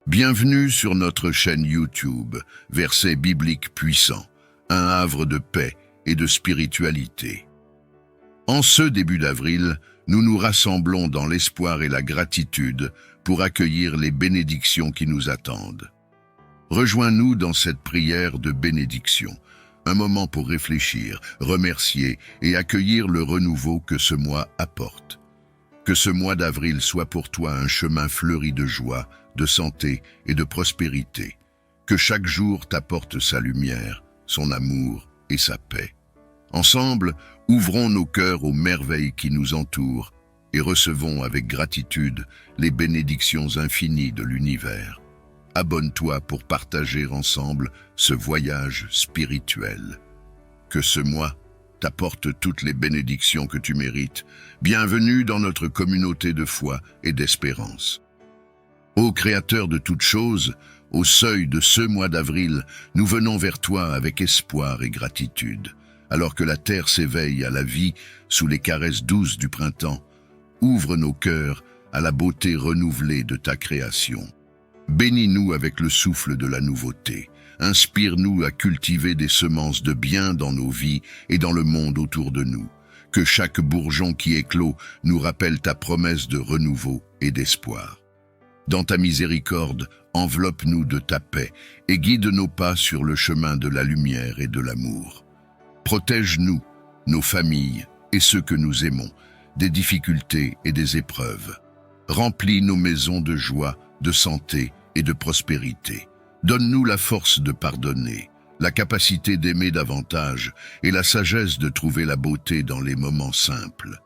Bienvenue sur notre chaîne YouTube, Versets bibliques puissants, un havre de paix et de spiritualité. En ce début d'avril, nous nous rassemblons dans l'espoir et la gratitude pour accueillir les bénédictions qui nous attendent. Rejoins-nous dans cette prière de bénédiction, un moment pour réfléchir, remercier et accueillir le renouveau que ce mois apporte. Que ce mois d'avril soit pour toi un chemin fleuri de joie, de santé et de prospérité. Que chaque jour t'apporte sa lumière, son amour et sa paix. Ensemble, ouvrons nos cœurs aux merveilles qui nous entourent et recevons avec gratitude les bénédictions infinies de l'univers. Abonne-toi pour partager ensemble ce voyage spirituel. Que ce mois t'apporte toutes les bénédictions que tu mérites. Bienvenue dans notre communauté de foi et d'espérance. Ô Créateur de toutes choses, au seuil de ce mois d'avril, nous venons vers toi avec espoir et gratitude. Alors que la terre s'éveille à la vie sous les caresses douces du printemps, ouvre nos cœurs à la beauté renouvelée de ta création. Bénis-nous avec le souffle de la nouveauté. Inspire-nous à cultiver des semences de bien dans nos vies et dans le monde autour de nous. Que chaque bourgeon qui éclot nous rappelle ta promesse de renouveau et d'espoir. Dans ta miséricorde, enveloppe-nous de ta paix et guide nos pas sur le chemin de la lumière et de l'amour. Protège-nous, nos familles et ceux que nous aimons, des difficultés et des épreuves. Remplis nos maisons de joie, de santé et de prospérité. Donne-nous la force de pardonner, la capacité d'aimer davantage et la sagesse de trouver la beauté dans les moments simples.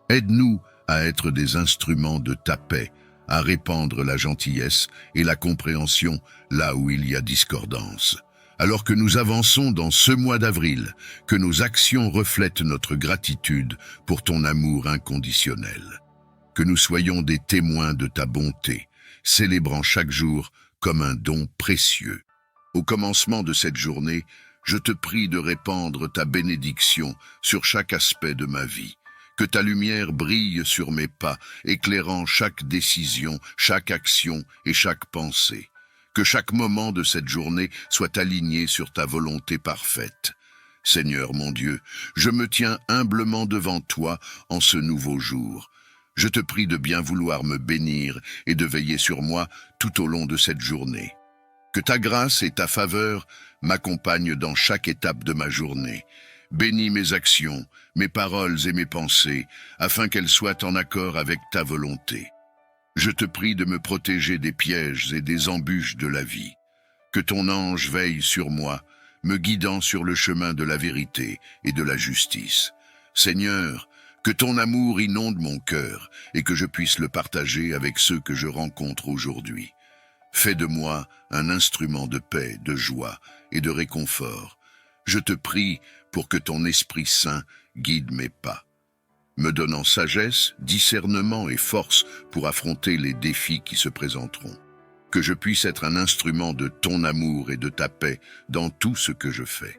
Aide-nous à être des instruments de ta paix, à répandre la gentillesse et la compréhension là où il y a discordance. Alors que nous avançons dans ce mois d'avril, que nos actions reflètent notre gratitude pour ton amour inconditionnel. Que nous soyons des témoins de ta bonté, célébrant chaque jour comme un don précieux. Au commencement de cette journée, je te prie de répandre ta bénédiction sur chaque aspect de ma vie. Que ta lumière brille sur mes pas, éclairant chaque décision, chaque action et chaque pensée. Que chaque moment de cette journée soit aligné sur ta volonté parfaite. Seigneur mon Dieu, je me tiens humblement devant toi en ce nouveau jour. Je te prie de bien vouloir me bénir et de veiller sur moi tout au long de cette journée. Que ta grâce et ta faveur m'accompagnent dans chaque étape de ma journée. Bénis mes actions, mes paroles et mes pensées, afin qu'elles soient en accord avec ta volonté. Je te prie de me protéger des pièges et des embûches de la vie. Que ton ange veille sur moi, me guidant sur le chemin de la vérité et de la justice. Seigneur, que ton amour inonde mon cœur et que je puisse le partager avec ceux que je rencontre aujourd'hui. Fais de moi un instrument de paix, de joie et de réconfort. Je te prie pour que ton Esprit Saint guide mes pas, me donnant sagesse, discernement et force pour affronter les défis qui se présenteront. Que je puisse être un instrument de ton amour et de ta paix dans tout ce que je fais.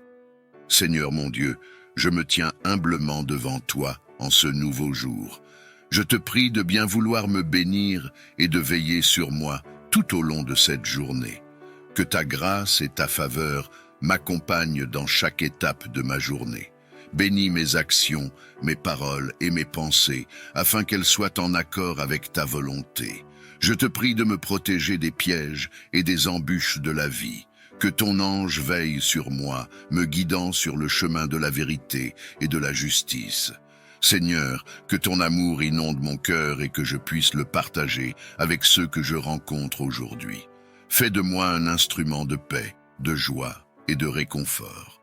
Seigneur mon Dieu, je me tiens humblement devant toi en ce nouveau jour. Je te prie de bien vouloir me bénir et de veiller sur moi tout au long de cette journée. Que ta grâce et ta faveur m'accompagnent dans chaque étape de ma journée. Bénis mes actions, mes paroles et mes pensées, afin qu'elles soient en accord avec ta volonté. Je te prie de me protéger des pièges et des embûches de la vie. Que ton ange veille sur moi, me guidant sur le chemin de la vérité et de la justice. Seigneur, que ton amour inonde mon cœur et que je puisse le partager avec ceux que je rencontre aujourd'hui. Fais de moi un instrument de paix, de joie et de réconfort.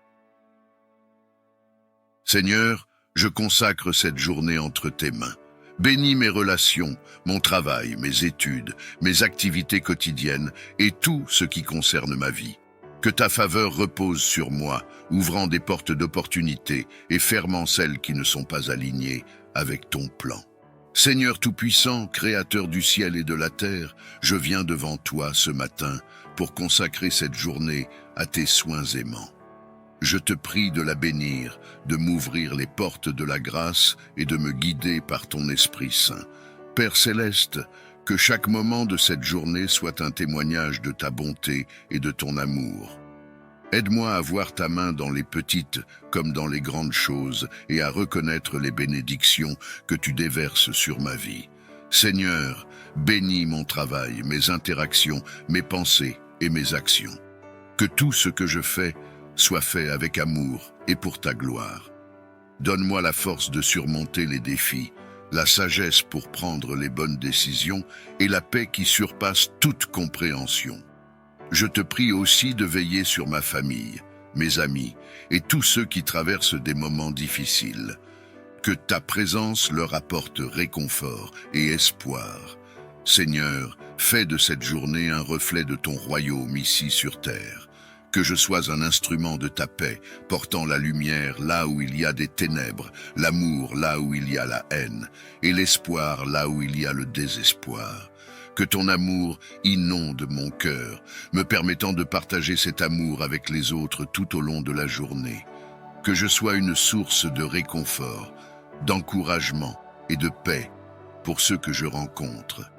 Seigneur, je consacre cette journée entre tes mains. Bénis mes relations, mon travail, mes études, mes activités quotidiennes et tout ce qui concerne ma vie. Que ta faveur repose sur moi, ouvrant des portes d'opportunité et fermant celles qui ne sont pas alignées avec ton plan. Seigneur Tout-Puissant, Créateur du ciel et de la terre, je viens devant toi ce matin pour consacrer cette journée à tes soins aimants. Je te prie de la bénir, de m'ouvrir les portes de la grâce et de me guider par ton Esprit Saint. Père céleste, Que chaque moment de cette journée soit un témoignage de ta bonté et de ton amour. Aide-moi à voir ta main dans les petites comme dans les grandes choses et à reconnaître les bénédictions que tu déverses sur ma vie. Seigneur, bénis mon travail, mes interactions, mes pensées et mes actions. Que tout ce que je fais soit fait avec amour et pour ta gloire. Donne-moi la force de surmonter les défis, la sagesse pour prendre les bonnes décisions et la paix qui surpasse toute compréhension. Je te prie aussi de veiller sur ma famille, mes amis et tous ceux qui traversent des moments difficiles. Que ta présence leur apporte réconfort et espoir. Seigneur, fais de cette journée un reflet de ton royaume ici sur terre. Que je sois un instrument de ta paix, portant la lumière là où il y a des ténèbres, l'amour là où il y a la haine, et l'espoir là où il y a le désespoir. Que ton amour inonde mon cœur, me permettant de partager cet amour avec les autres tout au long de la journée. Que je sois une source de réconfort, d'encouragement et de paix pour ceux que je rencontre.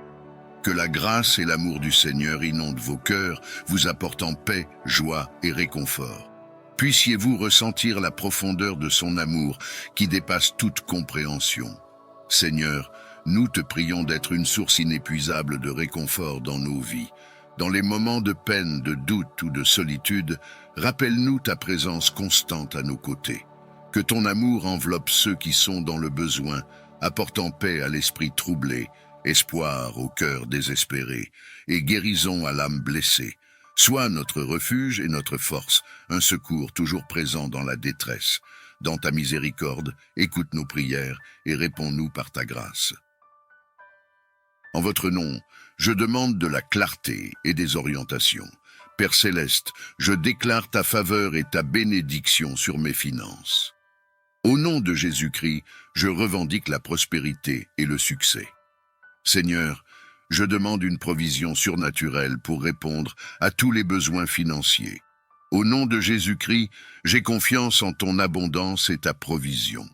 Que la grâce et l'amour du Seigneur inondent vos cœurs, vous apportant paix, joie et réconfort. Puissiez-vous ressentir la profondeur de son amour qui dépasse toute compréhension. Seigneur, nous te prions d'être une source inépuisable de réconfort dans nos vies. Dans les moments de peine, de doute ou de solitude, rappelle-nous ta présence constante à nos côtés. Que ton amour enveloppe ceux qui sont dans le besoin, apportant paix à l'esprit troublé, espoir au cœur désespéré et guérison à l'âme blessée. Sois notre refuge et notre force, un secours toujours présent dans la détresse. Dans ta miséricorde, écoute nos prières et réponds-nous par ta grâce. En votre nom, je demande de la clarté et des orientations. Père céleste, je déclare ta faveur et ta bénédiction sur mes finances. Au nom de Jésus-Christ, je revendique la prospérité et le succès. Seigneur, je demande une provision surnaturelle pour répondre à tous les besoins financiers. Au nom de Jésus-Christ, j'ai confiance en ton abondance et ta provision.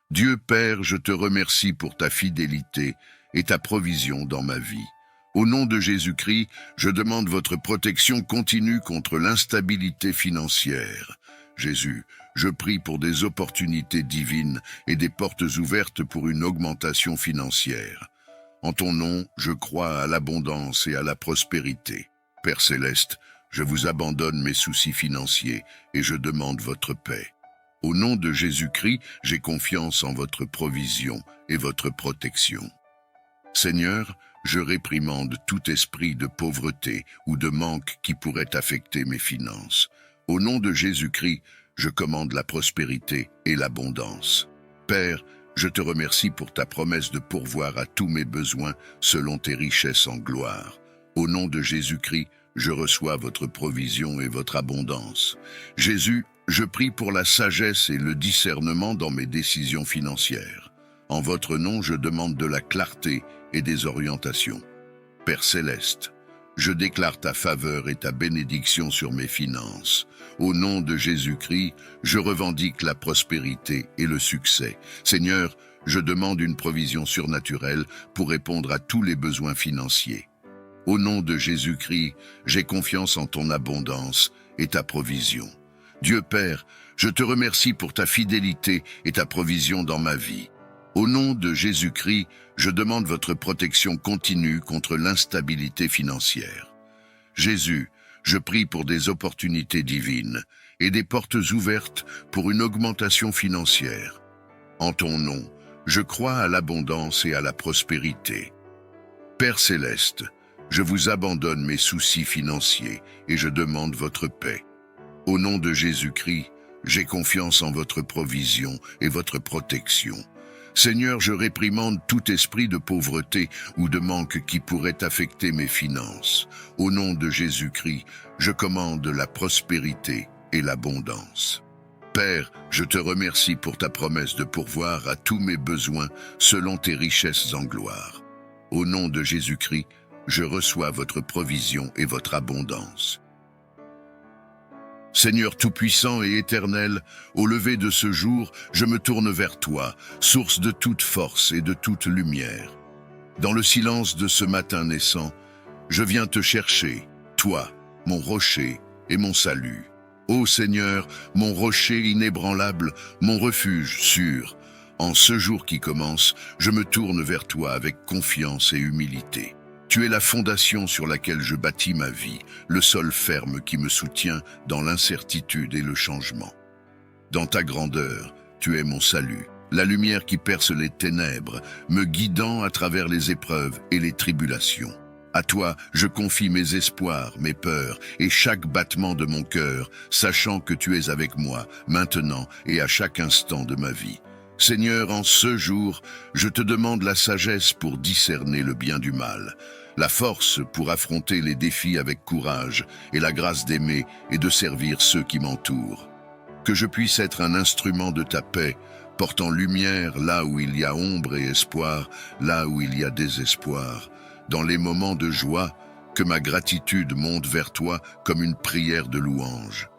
Dieu Père, je te remercie pour ta fidélité et ta provision dans ma vie. Au nom de Jésus-Christ, je demande votre protection continue contre l'instabilité financière. Jésus, je prie pour des opportunités divines et des portes ouvertes pour une augmentation financière. En ton nom, je crois à l'abondance et à la prospérité. Père céleste, je vous abandonne mes soucis financiers et je demande votre paix. Au nom de Jésus-Christ, j'ai confiance en votre provision et votre protection. Seigneur, je réprimande tout esprit de pauvreté ou de manque qui pourrait affecter mes finances. Au nom de Jésus-Christ, je commande la prospérité et l'abondance. Père, je te remercie pour ta promesse de pourvoir à tous mes besoins selon tes richesses en gloire. Au nom de Jésus-Christ, je reçois votre provision et votre abondance. Jésus, je prie pour la sagesse et le discernement dans mes décisions financières. En votre nom, je demande de la clarté et des orientations. Père céleste, je déclare ta faveur et ta bénédiction sur mes finances. Au nom de Jésus-Christ, je revendique la prospérité et le succès. Seigneur, je demande une provision surnaturelle pour répondre à tous les besoins financiers. Au nom de Jésus-Christ, j'ai confiance en ton abondance et ta provision. Dieu Père, je te remercie pour ta fidélité et ta provision dans ma vie. Au nom de Jésus-Christ, je demande votre protection continue contre l'instabilité financière. Jésus, je prie pour des opportunités divines et des portes ouvertes pour une augmentation financière. En ton nom, je crois à l'abondance et à la prospérité. Père céleste, je vous abandonne mes soucis financiers et je demande votre paix. Au nom de Jésus-Christ, j'ai confiance en votre provision et votre protection. Seigneur, je réprimande tout esprit de pauvreté ou de manque qui pourrait affecter mes finances. Au nom de Jésus-Christ, je commande la prospérité et l'abondance. Père, je te remercie pour ta promesse de pourvoir à tous mes besoins selon tes richesses en gloire. Au nom de Jésus-Christ, je reçois votre provision et votre abondance. Seigneur tout-puissant et éternel, au lever de ce jour, je me tourne vers toi, source de toute force et de toute lumière. Dans le silence de ce matin naissant, je viens te chercher, toi, mon rocher et mon salut. Ô Seigneur, mon rocher inébranlable, mon refuge sûr, en ce jour qui commence, je me tourne vers toi avec confiance et humilité. Tu es la fondation sur laquelle je bâtis ma vie, le sol ferme qui me soutient dans l'incertitude et le changement. Dans ta grandeur, tu es mon salut, la lumière qui perce les ténèbres, me guidant à travers les épreuves et les tribulations. À toi, je confie mes espoirs, mes peurs et chaque battement de mon cœur, sachant que tu es avec moi, maintenant et à chaque instant de ma vie. Seigneur, en ce jour, je te demande la sagesse pour discerner le bien du mal, la force pour affronter les défis avec courage et la grâce d'aimer et de servir ceux qui m'entourent. Que je puisse être un instrument de ta paix, portant lumière là où il y a ombre et espoir, là où il y a désespoir. Dans les moments de joie, que ma gratitude monte vers toi comme une prière de louange.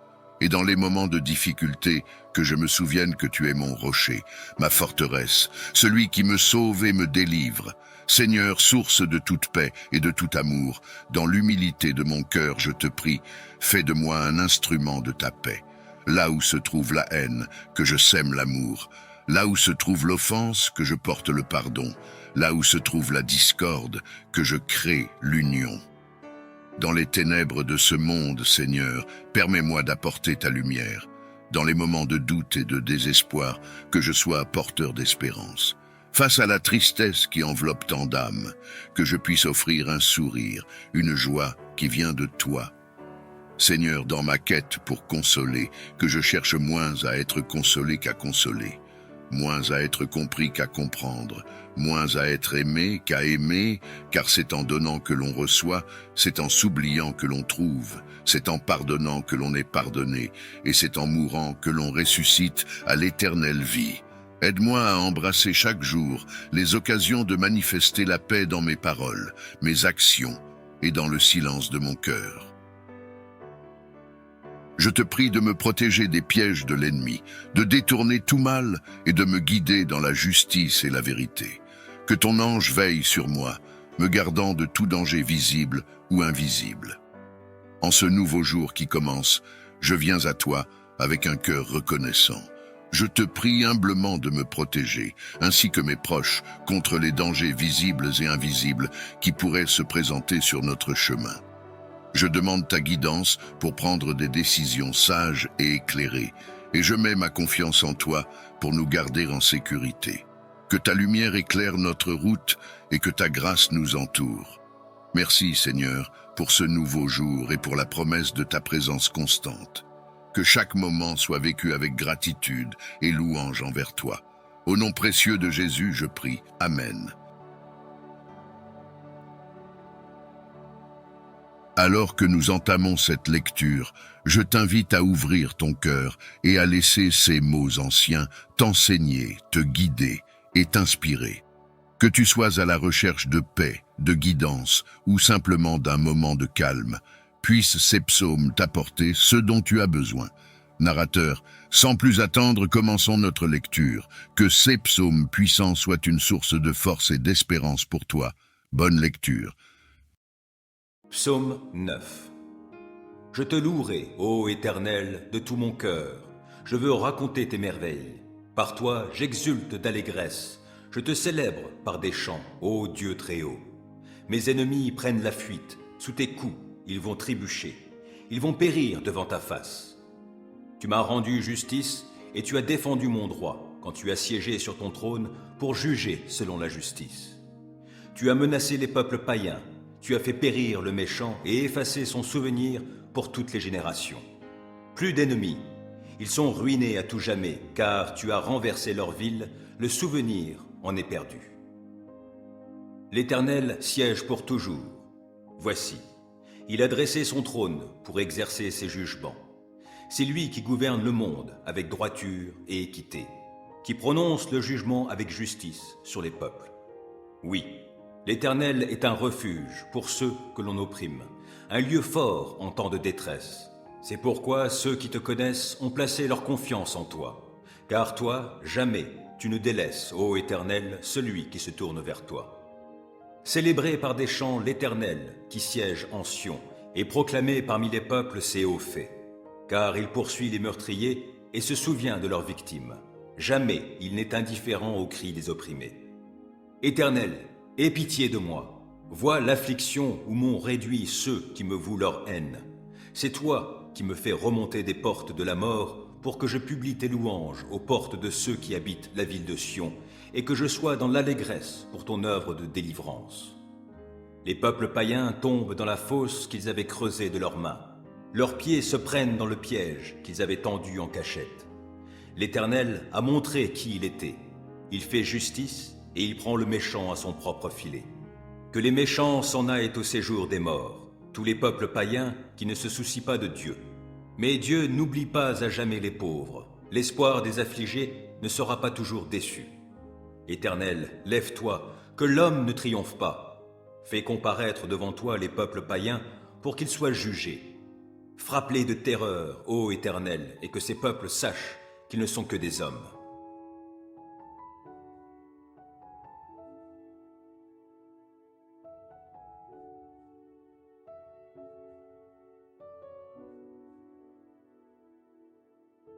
Et dans les moments de difficulté, que je me souvienne que tu es mon rocher, ma forteresse, celui qui me sauve et me délivre. Seigneur, source de toute paix et de tout amour, dans l'humilité de mon cœur, je te prie, fais de moi un instrument de ta paix. Là où se trouve la haine, que je sème l'amour. Là où se trouve l'offense, que je porte le pardon. Là où se trouve la discorde, que je crée l'union. Dans les ténèbres de ce monde, Seigneur, permets-moi d'apporter ta lumière. Dans les moments de doute et de désespoir, que je sois porteur d'espérance. Face à la tristesse qui enveloppe tant d'âmes, que je puisse offrir un sourire, une joie qui vient de toi. Seigneur, dans ma quête pour consoler, que je cherche moins à être consolé qu'à consoler. Moins à être compris qu'à comprendre, moins à être aimé qu'à aimer, car c'est en donnant que l'on reçoit, c'est en s'oubliant que l'on trouve, c'est en pardonnant que l'on est pardonné, et c'est en mourant que l'on ressuscite à l'éternelle vie. Aide-moi à embrasser chaque jour les occasions de manifester la paix dans mes paroles, mes actions et dans le silence de mon cœur. Je te prie de me protéger des pièges de l'ennemi, de détourner tout mal et de me guider dans la justice et la vérité. Que ton ange veille sur moi, me gardant de tout danger visible ou invisible. En ce nouveau jour qui commence, je viens à toi avec un cœur reconnaissant. Je te prie humblement de me protéger, ainsi que mes proches, contre les dangers visibles et invisibles qui pourraient se présenter sur notre chemin. Je demande ta guidance pour prendre des décisions sages et éclairées, et je mets ma confiance en toi pour nous garder en sécurité. Que ta lumière éclaire notre route et que ta grâce nous entoure. Merci Seigneur pour ce nouveau jour et pour la promesse de ta présence constante. Que chaque moment soit vécu avec gratitude et louange envers toi. Au nom précieux de Jésus, je prie. Amen. Alors que nous entamons cette lecture, je t'invite à ouvrir ton cœur et à laisser ces mots anciens t'enseigner, te guider et t'inspirer. Que tu sois à la recherche de paix, de guidance ou simplement d'un moment de calme, puissent ces psaumes t'apporter ce dont tu as besoin. Narrateur, sans plus attendre, commençons notre lecture. Que ces psaumes puissants soient une source de force et d'espérance pour toi. Bonne lecture. Psaume 9. Je te louerai, ô Éternel, de tout mon cœur. Je veux raconter tes merveilles. Par toi, j'exulte d'allégresse. Je te célèbre par des chants, ô Dieu très haut. Mes ennemis prennent la fuite. Sous tes coups, ils vont trébucher. Ils vont périr devant ta face. Tu m'as rendu justice et tu as défendu mon droit quand tu as siégé sur ton trône pour juger selon la justice. Tu as menacé les peuples païens. Tu as fait périr le méchant et effacé son souvenir pour toutes les générations. Plus d'ennemis, ils sont ruinés à tout jamais, car tu as renversé leur ville, le souvenir en est perdu. L'Éternel siège pour toujours. Voici, il a dressé son trône pour exercer ses jugements. C'est lui qui gouverne le monde avec droiture et équité, qui prononce le jugement avec justice sur les peuples. Oui, l'Éternel est un refuge pour ceux que l'on opprime, un lieu fort en temps de détresse. C'est pourquoi ceux qui te connaissent ont placé leur confiance en toi. Car toi, jamais tu ne délaisses, ô Éternel, celui qui se tourne vers toi. Célébrez par des chants l'Éternel qui siège en Sion, et proclamez parmi les peuples ses hauts faits. Car il poursuit les meurtriers et se souvient de leurs victimes. Jamais il n'est indifférent aux cris des opprimés. Éternel, aie pitié de moi. Vois l'affliction où m'ont réduit ceux qui me vouent leur haine. C'est toi qui me fais remonter des portes de la mort pour que je publie tes louanges aux portes de ceux qui habitent la ville de Sion et que je sois dans l'allégresse pour ton œuvre de délivrance. Les peuples païens tombent dans la fosse qu'ils avaient creusée de leurs mains. Leurs pieds se prennent dans le piège qu'ils avaient tendu en cachette. L'Éternel a montré qui il était. Il fait justice et il prend le méchant à son propre filet. Que les méchants s'en aillent au séjour des morts, tous les peuples païens qui ne se soucient pas de Dieu. Mais Dieu n'oublie pas à jamais les pauvres. L'espoir des affligés ne sera pas toujours déçu. Éternel, lève-toi, que l'homme ne triomphe pas. Fais comparaître devant toi les peuples païens pour qu'ils soient jugés. Frappe-les de terreur, ô Éternel, et que ces peuples sachent qu'ils ne sont que des hommes.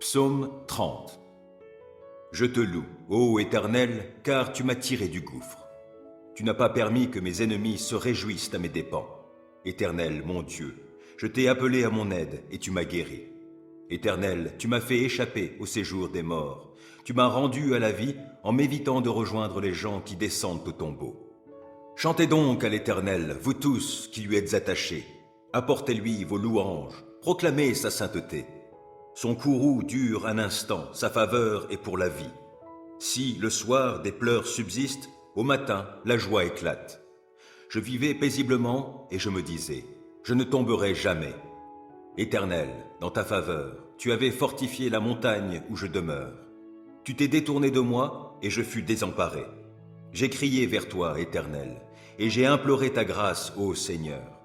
Psaume 30. Je te loue, ô Éternel, car tu m'as tiré du gouffre. Tu n'as pas permis que mes ennemis se réjouissent à mes dépens. Éternel, mon Dieu, je t'ai appelé à mon aide et tu m'as guéri. Éternel, tu m'as fait échapper au séjour des morts. Tu m'as rendu à la vie en m'évitant de rejoindre les gens qui descendent au tombeau. Chantez donc à l'Éternel, vous tous qui lui êtes attachés. Apportez-lui vos louanges, proclamez sa sainteté. Son courroux dure un instant, sa faveur est pour la vie. Si, le soir, des pleurs subsistent, au matin, la joie éclate. Je vivais paisiblement et je me disais, je ne tomberai jamais. Éternel, dans ta faveur, tu avais fortifié la montagne où je demeure. Tu t'es détourné de moi et je fus désemparé. J'ai crié vers toi, Éternel, et j'ai imploré ta grâce, ô Seigneur.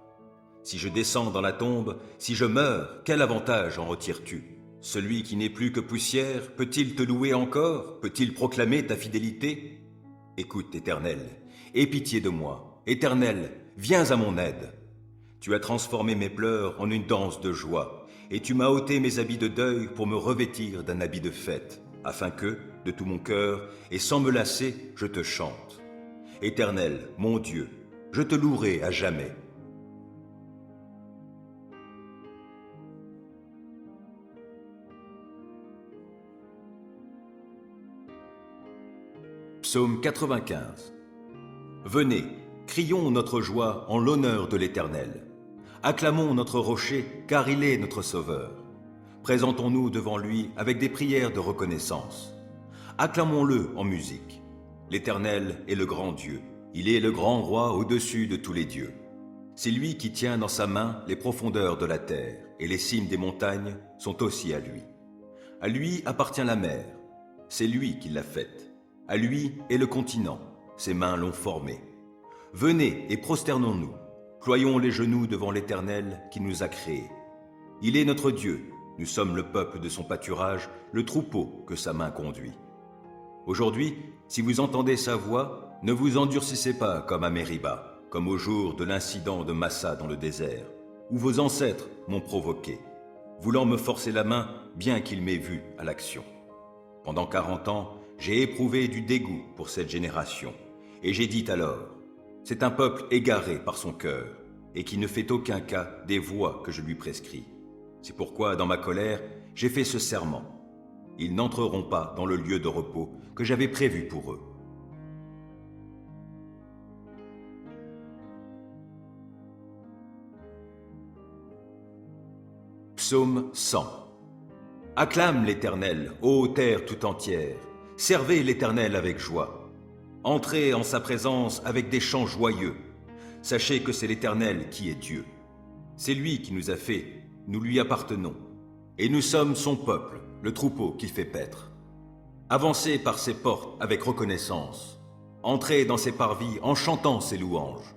Si je descends dans la tombe, si je meurs, quel avantage en retires-tu ? Celui qui n'est plus que poussière, peut-il te louer encore? Peut-il proclamer ta fidélité? Écoute, Éternel, aie pitié de moi. Éternel, viens à mon aide. Tu as transformé mes pleurs en une danse de joie, et tu m'as ôté mes habits de deuil pour me revêtir d'un habit de fête, afin que, de tout mon cœur, et sans me lasser, je te chante. Éternel, mon Dieu, je te louerai à jamais. Psaume 95. Venez, crions notre joie en l'honneur de l'Éternel. Acclamons notre rocher, car il est notre sauveur. Présentons-nous devant lui avec des prières de reconnaissance. Acclamons-le en musique. L'Éternel est le grand Dieu. Il est le grand roi au-dessus de tous les dieux. C'est lui qui tient dans sa main les profondeurs de la terre, et les cimes des montagnes sont aussi à lui. À lui appartient la mer. C'est lui qui l'a faite. À lui est le continent, ses mains l'ont formé. Venez et prosternons-nous, ployons les genoux devant l'Éternel qui nous a créés. Il est notre Dieu, nous sommes le peuple de son pâturage, le troupeau que sa main conduit. Aujourd'hui, si vous entendez sa voix, ne vous endurcissez pas comme à Mériba, comme au jour de l'incident de Massa dans le désert, où vos ancêtres m'ont provoqué, voulant me forcer la main bien qu'ils m'aient vu à l'action. Pendant 40 ans, j'ai éprouvé du dégoût pour cette génération, et j'ai dit alors, c'est un peuple égaré par son cœur, et qui ne fait aucun cas des voies que je lui prescris. C'est pourquoi, dans ma colère, j'ai fait ce serment. Ils n'entreront pas dans le lieu de repos que j'avais prévu pour eux. Psaume 100. Acclame l'Éternel, ô terre tout entière. Servez l'Éternel avec joie. Entrez en sa présence avec des chants joyeux. Sachez que c'est l'Éternel qui est Dieu. C'est lui qui nous a fait, nous lui appartenons. Et nous sommes son peuple, le troupeau qu'il fait paître. Avancez par ses portes avec reconnaissance. Entrez dans ses parvis en chantant ses louanges.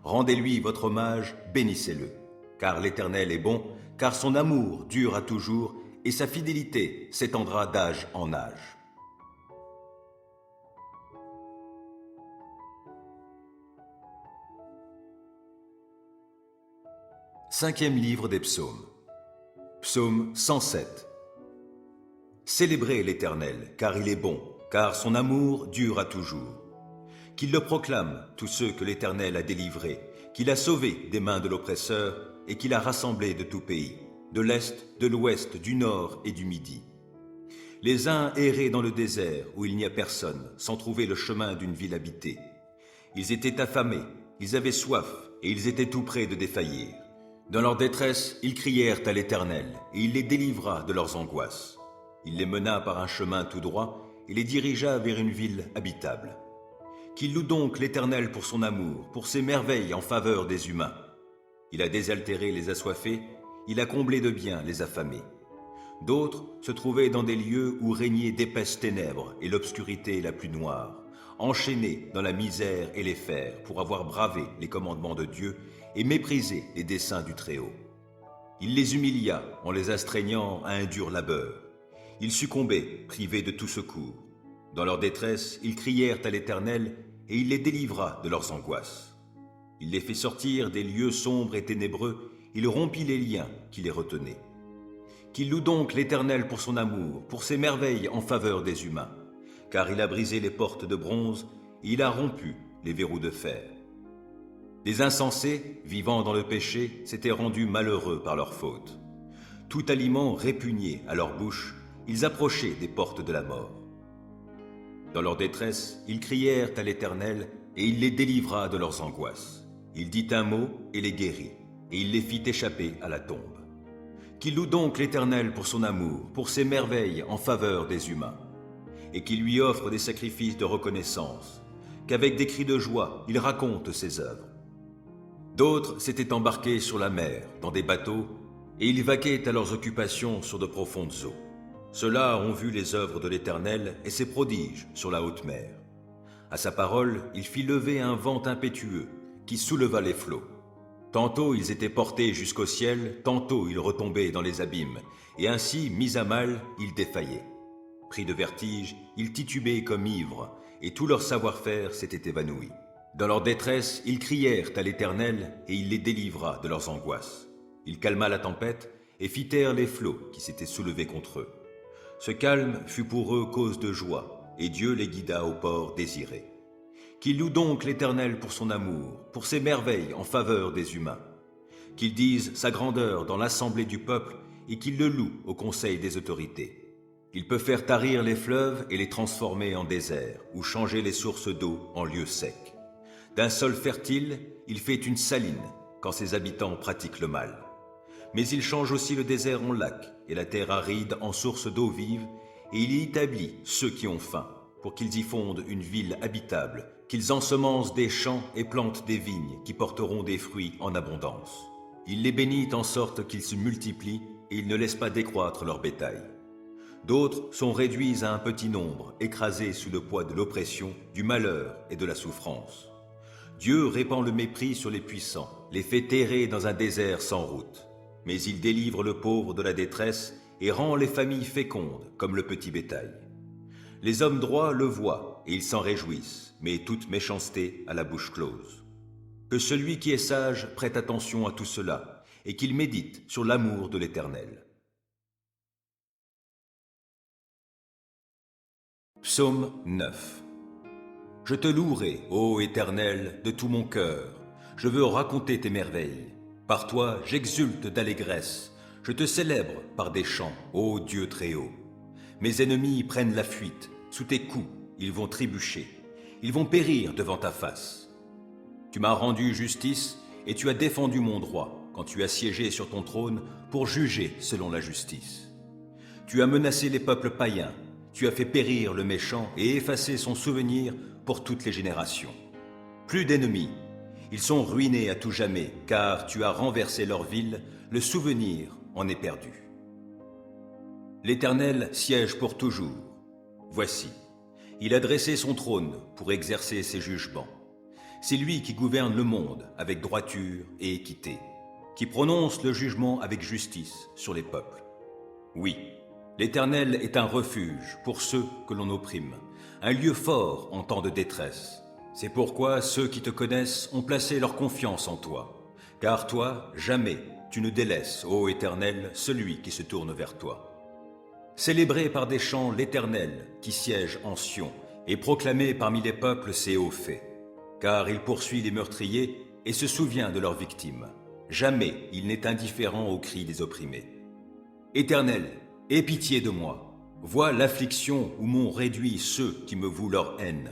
Rendez-lui votre hommage, bénissez-le. Car l'Éternel est bon, car son amour dure à toujours, et sa fidélité s'étendra d'âge en âge. Cinquième livre des psaumes. Psaume 107. Célébrez l'Éternel, car il est bon, car son amour dure à toujours. Qu'ils le proclament, tous ceux que l'Éternel a délivrés, qu'il a sauvés des mains de l'oppresseur et qu'il a rassemblés de tout pays, de l'Est, de l'Ouest, du Nord et du Midi. Les uns erraient dans le désert où il n'y a personne, sans trouver le chemin d'une ville habitée. Ils étaient affamés, ils avaient soif et ils étaient tout près de défaillir. Dans leur détresse, ils crièrent à l'Éternel et il les délivra de leurs angoisses. Il les mena par un chemin tout droit et les dirigea vers une ville habitable. Qu'il loue donc l'Éternel pour son amour, pour ses merveilles en faveur des humains. Il a désaltéré les assoiffés, il a comblé de biens les affamés. D'autres se trouvaient dans des lieux où régnaient d'épaisses ténèbres et l'obscurité la plus noire, enchaînés dans la misère et les fers pour avoir bravé les commandements de Dieu et méprisé les desseins du Très-Haut. Il les humilia en les astreignant à un dur labeur. Ils succombaient, privés de tout secours. Dans leur détresse, ils crièrent à l'Éternel et il les délivra de leurs angoisses. Il les fit sortir des lieux sombres et ténébreux, il rompit les liens qui les retenaient. Qu'il loue donc l'Éternel pour son amour, pour ses merveilles en faveur des humains, car il a brisé les portes de bronze et il a rompu les verrous de fer. Les insensés, vivant dans le péché, s'étaient rendus malheureux par leur faute. Tout aliment répugné à leur bouche, ils approchaient des portes de la mort. Dans leur détresse, ils crièrent à l'Éternel et il les délivra de leurs angoisses. Il dit un mot et les guérit, et il les fit échapper à la tombe. Qu'il loue donc l'Éternel pour son amour, pour ses merveilles en faveur des humains, et qu'il lui offre des sacrifices de reconnaissance, qu'avec des cris de joie, il raconte ses œuvres. D'autres s'étaient embarqués sur la mer, dans des bateaux, et ils vaquaient à leurs occupations sur de profondes eaux. Ceux-là ont vu les œuvres de l'Éternel et ses prodiges sur la haute mer. À sa parole, il fit lever un vent impétueux qui souleva les flots. Tantôt ils étaient portés jusqu'au ciel, tantôt ils retombaient dans les abîmes, et ainsi, mis à mal, ils défaillaient. Pris de vertige, ils titubaient comme ivres, et tout leur savoir-faire s'était évanoui. Dans leur détresse, ils crièrent à l'Éternel, et il les délivra de leurs angoisses. Il calma la tempête, et fit taire les flots qui s'étaient soulevés contre eux. Ce calme fut pour eux cause de joie, et Dieu les guida au port désiré. Qu'ils louent donc l'Éternel pour son amour, pour ses merveilles en faveur des humains. Qu'ils disent sa grandeur dans l'assemblée du peuple, et qu'ils le louent au conseil des autorités. Il peut faire tarir les fleuves et les transformer en désert, ou changer les sources d'eau en lieux secs. D'un sol fertile, il fait une saline, quand ses habitants pratiquent le mal. Mais il change aussi le désert en lac, et la terre aride en source d'eau vive, et il y établit ceux qui ont faim, pour qu'ils y fondent une ville habitable, qu'ils ensemencent des champs et plantent des vignes qui porteront des fruits en abondance. Il les bénit en sorte qu'ils se multiplient, et il ne laisse pas décroître leur bétail. D'autres sont réduits à un petit nombre, écrasés sous le poids de l'oppression, du malheur et de la souffrance. Dieu répand le mépris sur les puissants, les fait errer dans un désert sans route. Mais il délivre le pauvre de la détresse et rend les familles fécondes comme le petit bétail. Les hommes droits le voient et ils s'en réjouissent, mais toute méchanceté a la bouche close. Que celui qui est sage prête attention à tout cela et qu'il médite sur l'amour de l'Éternel. Psaume 9. Je te louerai, ô Éternel, de tout mon cœur. Je veux raconter tes merveilles. Par toi, j'exulte d'allégresse. Je te célèbre par des chants, ô Dieu Très-Haut. Mes ennemis prennent la fuite. Sous tes coups, ils vont trébucher. Ils vont périr devant ta face. Tu m'as rendu justice et tu as défendu mon droit quand tu as siégé sur ton trône pour juger selon la justice. Tu as menacé les peuples païens. Tu as fait périr le méchant et effacé son souvenir pour toutes les générations. Plus d'ennemis. Ils sont ruinés à tout jamais, car tu as renversé leur ville, le souvenir en est perdu. L'Éternel siège pour toujours. Voici, il a dressé son trône pour exercer ses jugements. C'est lui qui gouverne le monde avec droiture et équité, qui prononce le jugement avec justice sur les peuples. Oui, l'Éternel est un refuge pour ceux que l'on opprime, un lieu fort en temps de détresse. C'est pourquoi ceux qui te connaissent ont placé leur confiance en toi, car toi, jamais tu ne délaisses, ô Éternel, celui qui se tourne vers toi. Célébrez par des chants l'Éternel qui siège en Sion, et proclamez parmi les peuples ses hauts faits. Car il poursuit les meurtriers et se souvient de leurs victimes. Jamais il n'est indifférent aux cris des opprimés. Éternel, aie pitié de moi. Vois l'affliction où m'ont réduit ceux qui me vouent leur haine.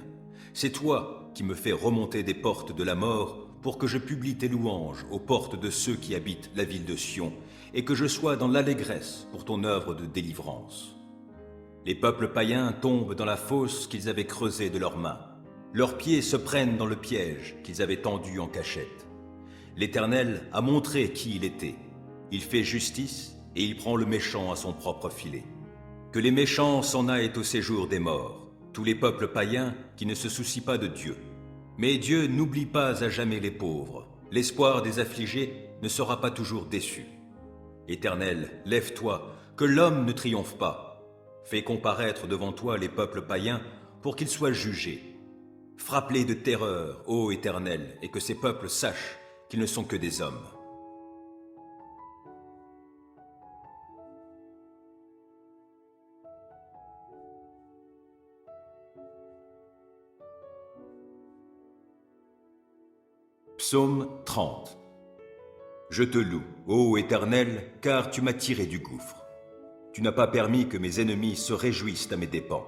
C'est toi qui me fais remonter des portes de la mort pour que je publie tes louanges aux portes de ceux qui habitent la ville de Sion et que je sois dans l'allégresse pour ton œuvre de délivrance. Les peuples païens tombent dans la fosse qu'ils avaient creusée de leurs mains. Leurs pieds se prennent dans le piège qu'ils avaient tendu en cachette. L'Éternel a montré qui il était. Il fait justice et il prend le méchant à son propre filet. Que les méchants s'en aillent au séjour des morts, tous les peuples païens qui ne se soucient pas de Dieu. Mais Dieu n'oublie pas à jamais les pauvres. L'espoir des affligés ne sera pas toujours déçu. Éternel, lève-toi, que l'homme ne triomphe pas. Fais comparaître devant toi les peuples païens pour qu'ils soient jugés. Frappe-les de terreur, ô Éternel, et que ces peuples sachent qu'ils ne sont que des hommes. Psaume 30. Je te loue, ô Éternel, car tu m'as tiré du gouffre. Tu n'as pas permis que mes ennemis se réjouissent à mes dépens.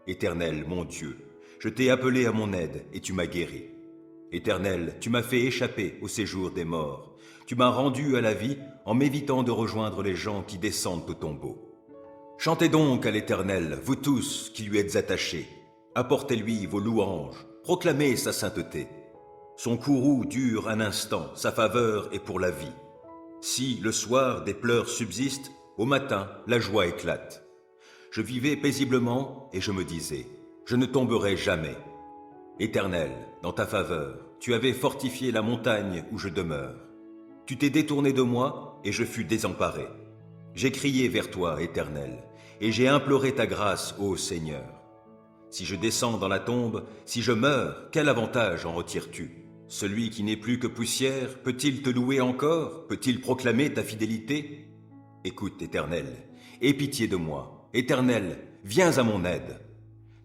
Éternel, mon Dieu, je t'ai appelé à mon aide et tu m'as guéri. Éternel, tu m'as fait échapper au séjour des morts. Tu m'as rendu à la vie en m'évitant de rejoindre les gens qui descendent au tombeau. Chantez donc à l'Éternel, vous tous qui lui êtes attachés. Apportez-lui vos louanges, proclamez sa sainteté. Son courroux dure un instant, sa faveur est pour la vie. Si, le soir, des pleurs subsistent, au matin, la joie éclate. Je vivais paisiblement et je me disais, je ne tomberai jamais. Éternel, dans ta faveur, tu avais fortifié la montagne où je demeure. Tu t'es détourné de moi et je fus désemparé. J'ai crié vers toi, Éternel, et j'ai imploré ta grâce, ô Seigneur. Si je descends dans la tombe, si je meurs, quel avantage en retires-tu ? Celui qui n'est plus que poussière, peut-il te louer encore? Peut-il proclamer ta fidélité? Écoute, Éternel, aie pitié de moi. Éternel, viens à mon aide.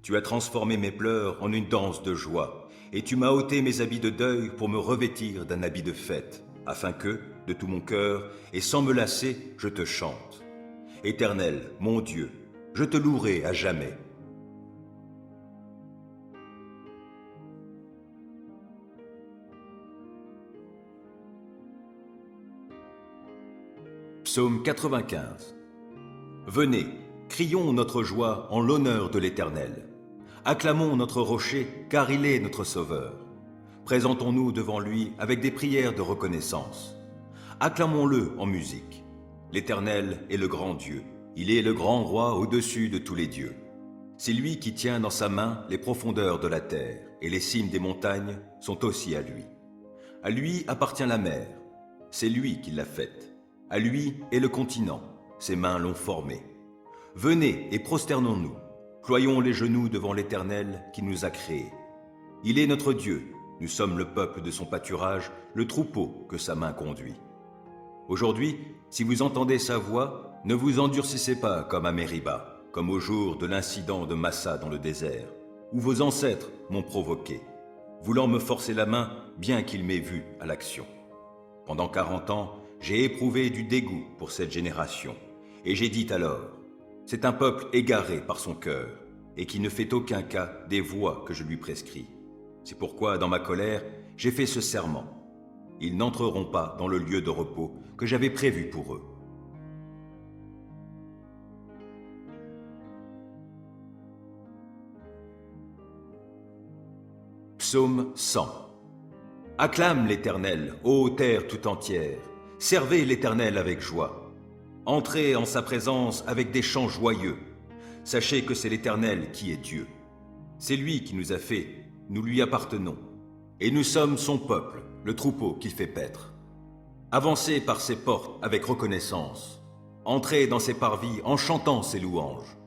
Tu as transformé mes pleurs en une danse de joie, et tu m'as ôté mes habits de deuil pour me revêtir d'un habit de fête, afin que, de tout mon cœur, et sans me lasser, je te chante. Éternel, mon Dieu, je te louerai à jamais. Psaume 95. Venez, crions notre joie en l'honneur de l'Éternel. Acclamons notre rocher, car il est notre sauveur. Présentons-nous devant lui avec des prières de reconnaissance. Acclamons-le en musique. L'Éternel est le grand Dieu. Il est le grand roi au-dessus de tous les dieux. C'est lui qui tient dans sa main les profondeurs de la terre, et les cimes des montagnes sont aussi à lui. À lui appartient la mer. C'est lui qui l'a faite. À lui est le continent, ses mains l'ont formé. Venez et prosternons-nous, ployons les genoux devant l'Éternel qui nous a créés. Il est notre Dieu, nous sommes le peuple de son pâturage, le troupeau que sa main conduit. Aujourd'hui, si vous entendez sa voix, ne vous endurcissez pas comme à Mériba, comme au jour de l'incident de Massa dans le désert, où vos ancêtres m'ont provoqué, voulant me forcer la main bien qu'ils m'aient vu à l'action. Pendant 40 ans, j'ai éprouvé du dégoût pour cette génération, et j'ai dit alors, c'est un peuple égaré par son cœur, et qui ne fait aucun cas des voies que je lui prescris. C'est pourquoi, dans ma colère, j'ai fait ce serment. Ils n'entreront pas dans le lieu de repos que j'avais prévu pour eux. Psaume 100. Acclame l'Éternel, ô terre tout entière. Servez l'Éternel avec joie. Entrez en sa présence avec des chants joyeux. Sachez que c'est l'Éternel qui est Dieu. C'est lui qui nous a fait, nous lui appartenons. Et nous sommes son peuple, le troupeau qu'il fait paître. Avancez par ses portes avec reconnaissance. Entrez dans ses parvis en chantant ses louanges.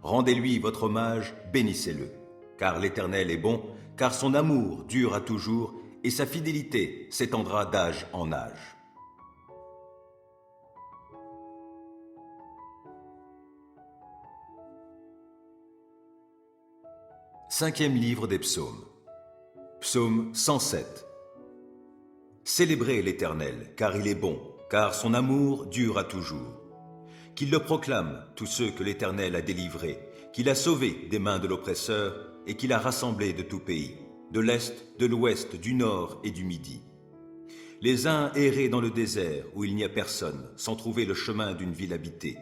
Rendez-lui votre hommage, bénissez-le. Car l'Éternel est bon, car son amour dure à toujours, et sa fidélité s'étendra d'âge en âge. Cinquième livre des psaumes. Psaume 107. Célébrez l'Éternel, car il est bon, car son amour dure à toujours. Qu'ils le proclament, tous ceux que l'Éternel a délivrés, qu'il a sauvés des mains de l'oppresseur et qu'il a rassemblés de tout pays, de l'Est, de l'Ouest, du Nord et du Midi. Les uns erraient dans le désert où il n'y a personne, sans trouver le chemin d'une ville habitée.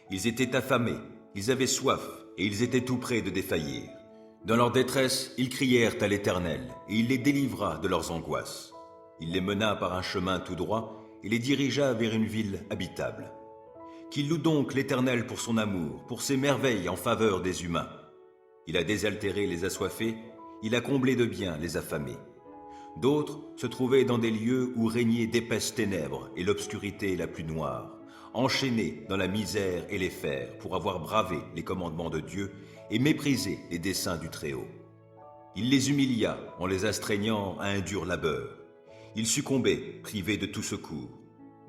Ils étaient affamés, ils avaient soif et ils étaient tout près de défaillir. Dans leur détresse, ils crièrent à l'Éternel et il les délivra de leurs angoisses. Il les mena par un chemin tout droit et les dirigea vers une ville habitable. Qu'il loue donc l'Éternel pour son amour, pour ses merveilles en faveur des humains. Il a désaltéré les assoiffés, il a comblé de biens les affamés. D'autres se trouvaient dans des lieux où régnaient d'épaisses ténèbres et l'obscurité la plus noire, enchaînés dans la misère et les fers pour avoir bravé les commandements de Dieu et méprisé les desseins du Très-Haut. Il les humilia en les astreignant à un dur labeur. Ils succombaient, privés de tout secours.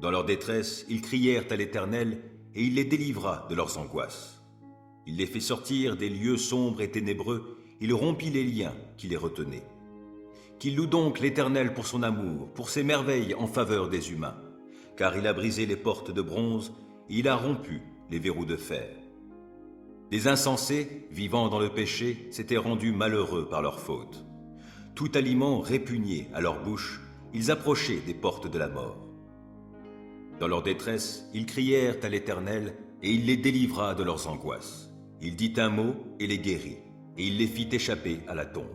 Dans leur détresse, ils crièrent à l'Éternel et il les délivra de leurs angoisses. Il les fit sortir des lieux sombres et ténébreux, il rompit les liens qui les retenaient. Qu'il loue donc l'Éternel pour son amour, pour ses merveilles en faveur des humains, car il a brisé les portes de bronze et il a rompu les verrous de fer. Les insensés, vivant dans le péché, s'étaient rendus malheureux par leur faute. Tout aliment répugné à leur bouche, ils approchaient des portes de la mort. Dans leur détresse, ils crièrent à l'Éternel et il les délivra de leurs angoisses. Il dit un mot et les guérit, et il les fit échapper à la tombe.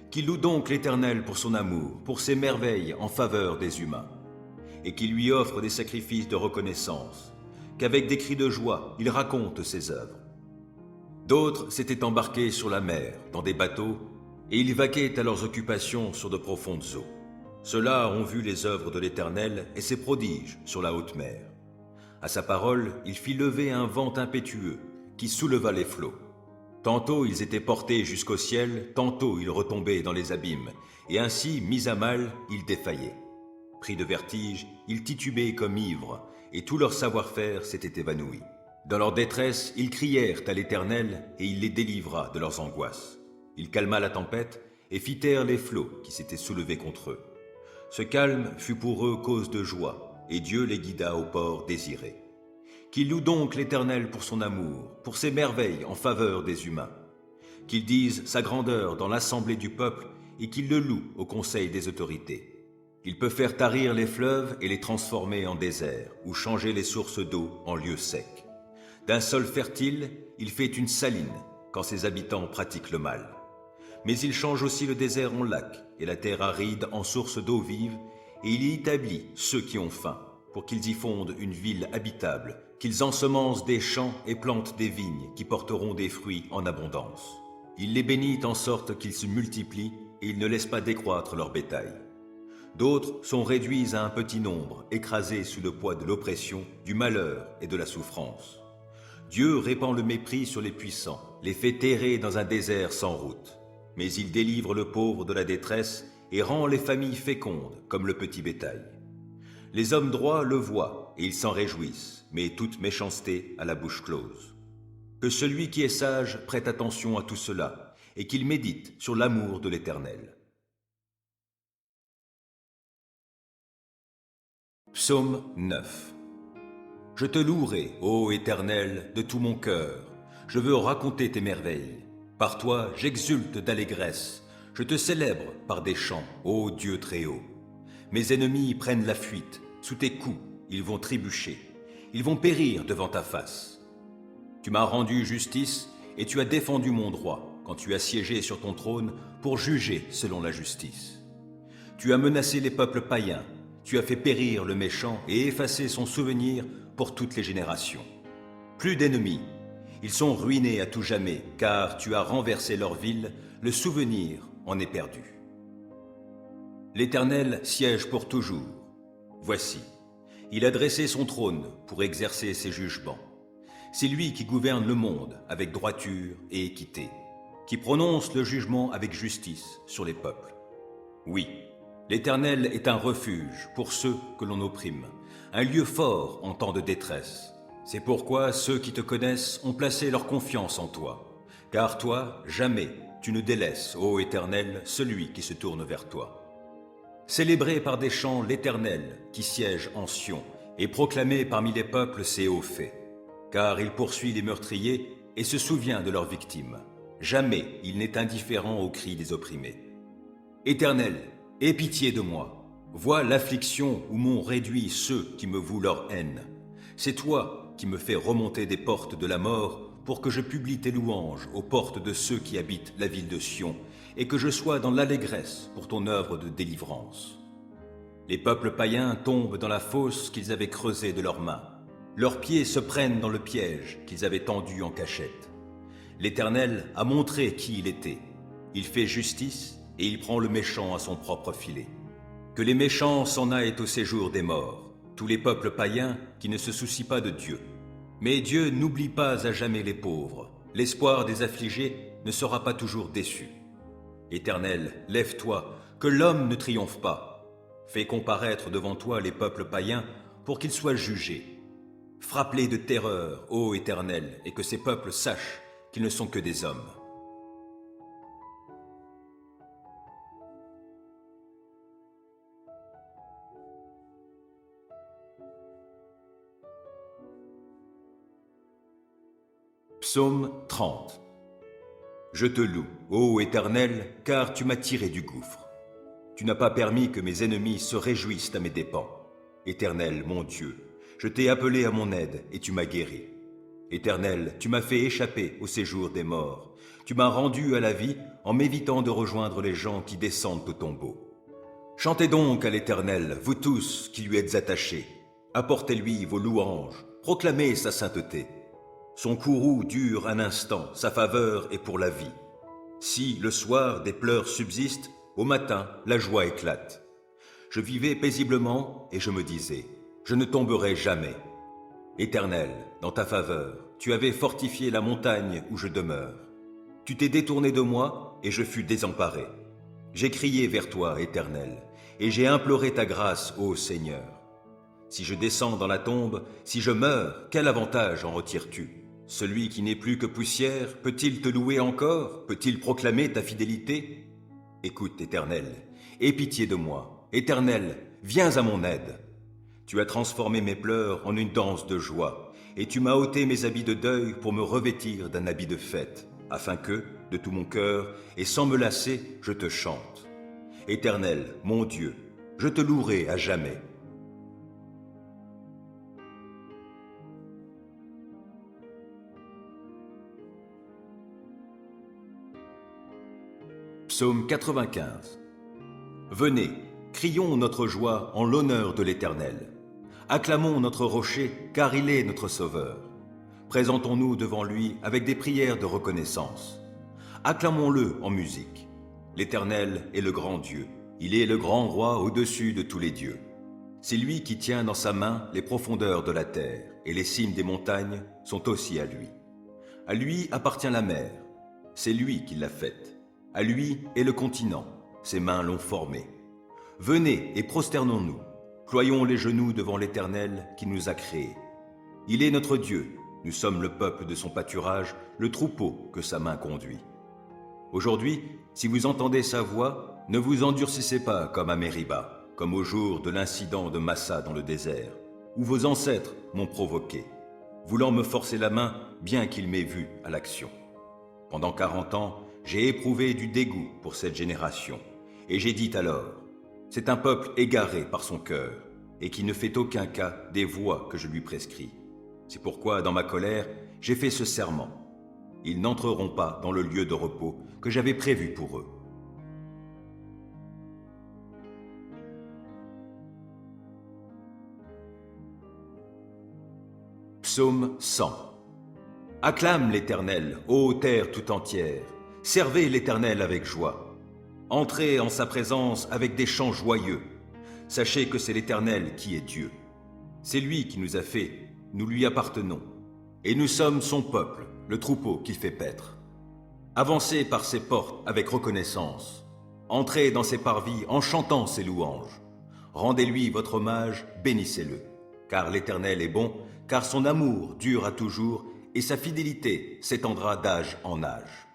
Qu'il loue donc l'Éternel pour son amour, pour ses merveilles en faveur des humains, et qu'il lui offre des sacrifices de reconnaissance, qu'avec des cris de joie, il raconte ses œuvres. D'autres s'étaient embarqués sur la mer, dans des bateaux, et ils vaquaient à leurs occupations sur de profondes eaux. Ceux-là ont vu les œuvres de l'Éternel et ses prodiges sur la haute mer. À sa parole, il fit lever un vent impétueux qui souleva les flots. Tantôt ils étaient portés jusqu'au ciel, tantôt ils retombaient dans les abîmes, et ainsi, mis à mal, ils défaillaient. Pris de vertige, ils titubaient comme ivres, et tout leur savoir-faire s'était évanoui. Dans leur détresse, ils crièrent à l'Éternel, et il les délivra de leurs angoisses. Il calma la tempête, et fit taire les flots qui s'étaient soulevés contre eux. Ce calme fut pour eux cause de joie, et Dieu les guida au port désiré. Qu'ils louent donc l'Éternel pour son amour, pour ses merveilles en faveur des humains. Qu'ils disent sa grandeur dans l'assemblée du peuple et qu'ils le louent au conseil des autorités. Il peut faire tarir les fleuves et les transformer en désert, ou changer les sources d'eau en lieux secs. D'un sol fertile, il fait une saline quand ses habitants pratiquent le mal. Mais il change aussi le désert en lac et la terre aride en source d'eau vive, et il y établit ceux qui ont faim, pour qu'ils y fondent une ville habitable, qu'ils ensemencent des champs et plantent des vignes qui porteront des fruits en abondance. Il les bénit en sorte qu'ils se multiplient et il ne laisse pas décroître leur bétail. D'autres sont réduits à un petit nombre, écrasés sous le poids de l'oppression, du malheur et de la souffrance. Dieu répand le mépris sur les puissants, les fait errer dans un désert sans route. Mais il délivre le pauvre de la détresse et rend les familles fécondes comme le petit bétail. Les hommes droits le voient et ils s'en réjouissent, mais toute méchanceté a la bouche close. Que celui qui est sage prête attention à tout cela et qu'il médite sur l'amour de l'Éternel. Psaume 9. Je te louerai, ô Éternel, de tout mon cœur. Je veux raconter tes merveilles. Par toi, j'exulte d'allégresse. Je te célèbre par des chants, ô Dieu très haut. Mes ennemis prennent la fuite. Sous tes coups, ils vont trébucher. Ils vont périr devant ta face. Tu m'as rendu justice et tu as défendu mon droit quand tu as siégé sur ton trône pour juger selon la justice. Tu as menacé les peuples païens. Tu as fait périr le méchant et effacé son souvenir pour toutes les générations. Plus d'ennemis. Ils sont ruinés à tout jamais, car tu as renversé leur ville, le souvenir en est perdu. L'Éternel siège pour toujours. Voici, il a dressé son trône pour exercer ses jugements. C'est lui qui gouverne le monde avec droiture et équité, qui prononce le jugement avec justice sur les peuples. Oui, l'Éternel est un refuge pour ceux que l'on opprime, un lieu fort en temps de détresse. C'est pourquoi ceux qui te connaissent ont placé leur confiance en toi, car toi, jamais tu ne délaisses, ô Éternel, celui qui se tourne vers toi. Célébrez par des chants l'Éternel qui siège en Sion, et proclamez parmi les peuples ses hauts faits. Car il poursuit les meurtriers et se souvient de leurs victimes. Jamais il n'est indifférent aux cris des opprimés. Éternel, aie pitié de moi. Vois l'affliction où m'ont réduit ceux qui me vouent leur haine. C'est toi qui me fais remonter des portes de la mort pour que je publie tes louanges aux portes de ceux qui habitent la ville de Sion et que je sois dans l'allégresse pour ton œuvre de délivrance. Les peuples païens tombent dans la fosse qu'ils avaient creusée de leurs mains. Leurs pieds se prennent dans le piège qu'ils avaient tendu en cachette. L'Éternel a montré qui il était. Il fait justice et il prend le méchant à son propre filet. Que les méchants s'en aillent au séjour des morts, tous les peuples païens qui ne se soucient pas de Dieu. Mais Dieu n'oublie pas à jamais les pauvres. L'espoir des affligés ne sera pas toujours déçu. Éternel, lève-toi, que l'homme ne triomphe pas. Fais comparaître devant toi les peuples païens pour qu'ils soient jugés. Frappe-les de terreur, ô Éternel, et que ces peuples sachent qu'ils ne sont que des hommes. Psaume 30. Je te loue, ô Éternel, car tu m'as tiré du gouffre. Tu n'as pas permis que mes ennemis se réjouissent à mes dépens. Éternel, mon Dieu, je t'ai appelé à mon aide et tu m'as guéri. Éternel, tu m'as fait échapper au séjour des morts. Tu m'as rendu à la vie en m'évitant de rejoindre les gens qui descendent au tombeau. Chantez donc à l'Éternel, vous tous qui lui êtes attachés. Apportez-lui vos louanges, proclamez sa sainteté. Son courroux dure un instant, sa faveur est pour la vie. Si, le soir, des pleurs subsistent, au matin, la joie éclate. Je vivais paisiblement et je me disais, je ne tomberai jamais. Éternel, dans ta faveur, tu avais fortifié la montagne où je demeure. Tu t'es détourné de moi et je fus désemparé. J'ai crié vers toi, Éternel, et j'ai imploré ta grâce, ô Seigneur. Si je descends dans la tombe, si je meurs, quel avantage en retires-tu ? Celui qui n'est plus que poussière, peut-il te louer encore? Peut-il proclamer ta fidélité? Écoute, Éternel, aie pitié de moi. Éternel, viens à mon aide. Tu as transformé mes pleurs en une danse de joie, et tu m'as ôté mes habits de deuil pour me revêtir d'un habit de fête, afin que, de tout mon cœur, et sans me lasser, je te chante. Éternel, mon Dieu, je te louerai à jamais. Psaume 95. Venez, crions notre joie en l'honneur de l'Éternel. Acclamons notre rocher, car il est notre sauveur. Présentons-nous devant lui avec des prières de reconnaissance. Acclamons-le en musique. L'Éternel est le grand Dieu. Il est le grand roi au-dessus de tous les dieux. C'est lui qui tient dans sa main les profondeurs de la terre, et les cimes des montagnes sont aussi à lui. À lui appartient la mer. C'est lui qui l'a faite. À lui est le continent, ses mains l'ont formé. Venez et prosternons-nous, ployons les genoux devant l'Éternel qui nous a créés. Il est notre Dieu, nous sommes le peuple de son pâturage, le troupeau que sa main conduit. Aujourd'hui, si vous entendez sa voix, ne vous endurcissez pas comme à Mériba, comme au jour de l'incident de Massa dans le désert, où vos ancêtres m'ont provoqué, voulant me forcer la main bien qu'ils m'aient vu à l'action. Pendant 40 ans, j'ai éprouvé du dégoût pour cette génération, et j'ai dit alors, c'est un peuple égaré par son cœur, et qui ne fait aucun cas des voies que je lui prescris. C'est pourquoi, dans ma colère, j'ai fait ce serment. Ils n'entreront pas dans le lieu de repos que j'avais prévu pour eux. Psaume 100. Acclame l'Éternel, ô terre tout entière. Servez l'Éternel avec joie. Entrez en sa présence avec des chants joyeux. Sachez que c'est l'Éternel qui est Dieu. C'est lui qui nous a fait, nous lui appartenons. Et nous sommes son peuple, le troupeau qu'il fait paître. Avancez par ses portes avec reconnaissance. Entrez dans ses parvis en chantant ses louanges. Rendez-lui votre hommage, bénissez-le. Car l'Éternel est bon, car son amour dure à toujours, et sa fidélité s'étendra d'âge en âge.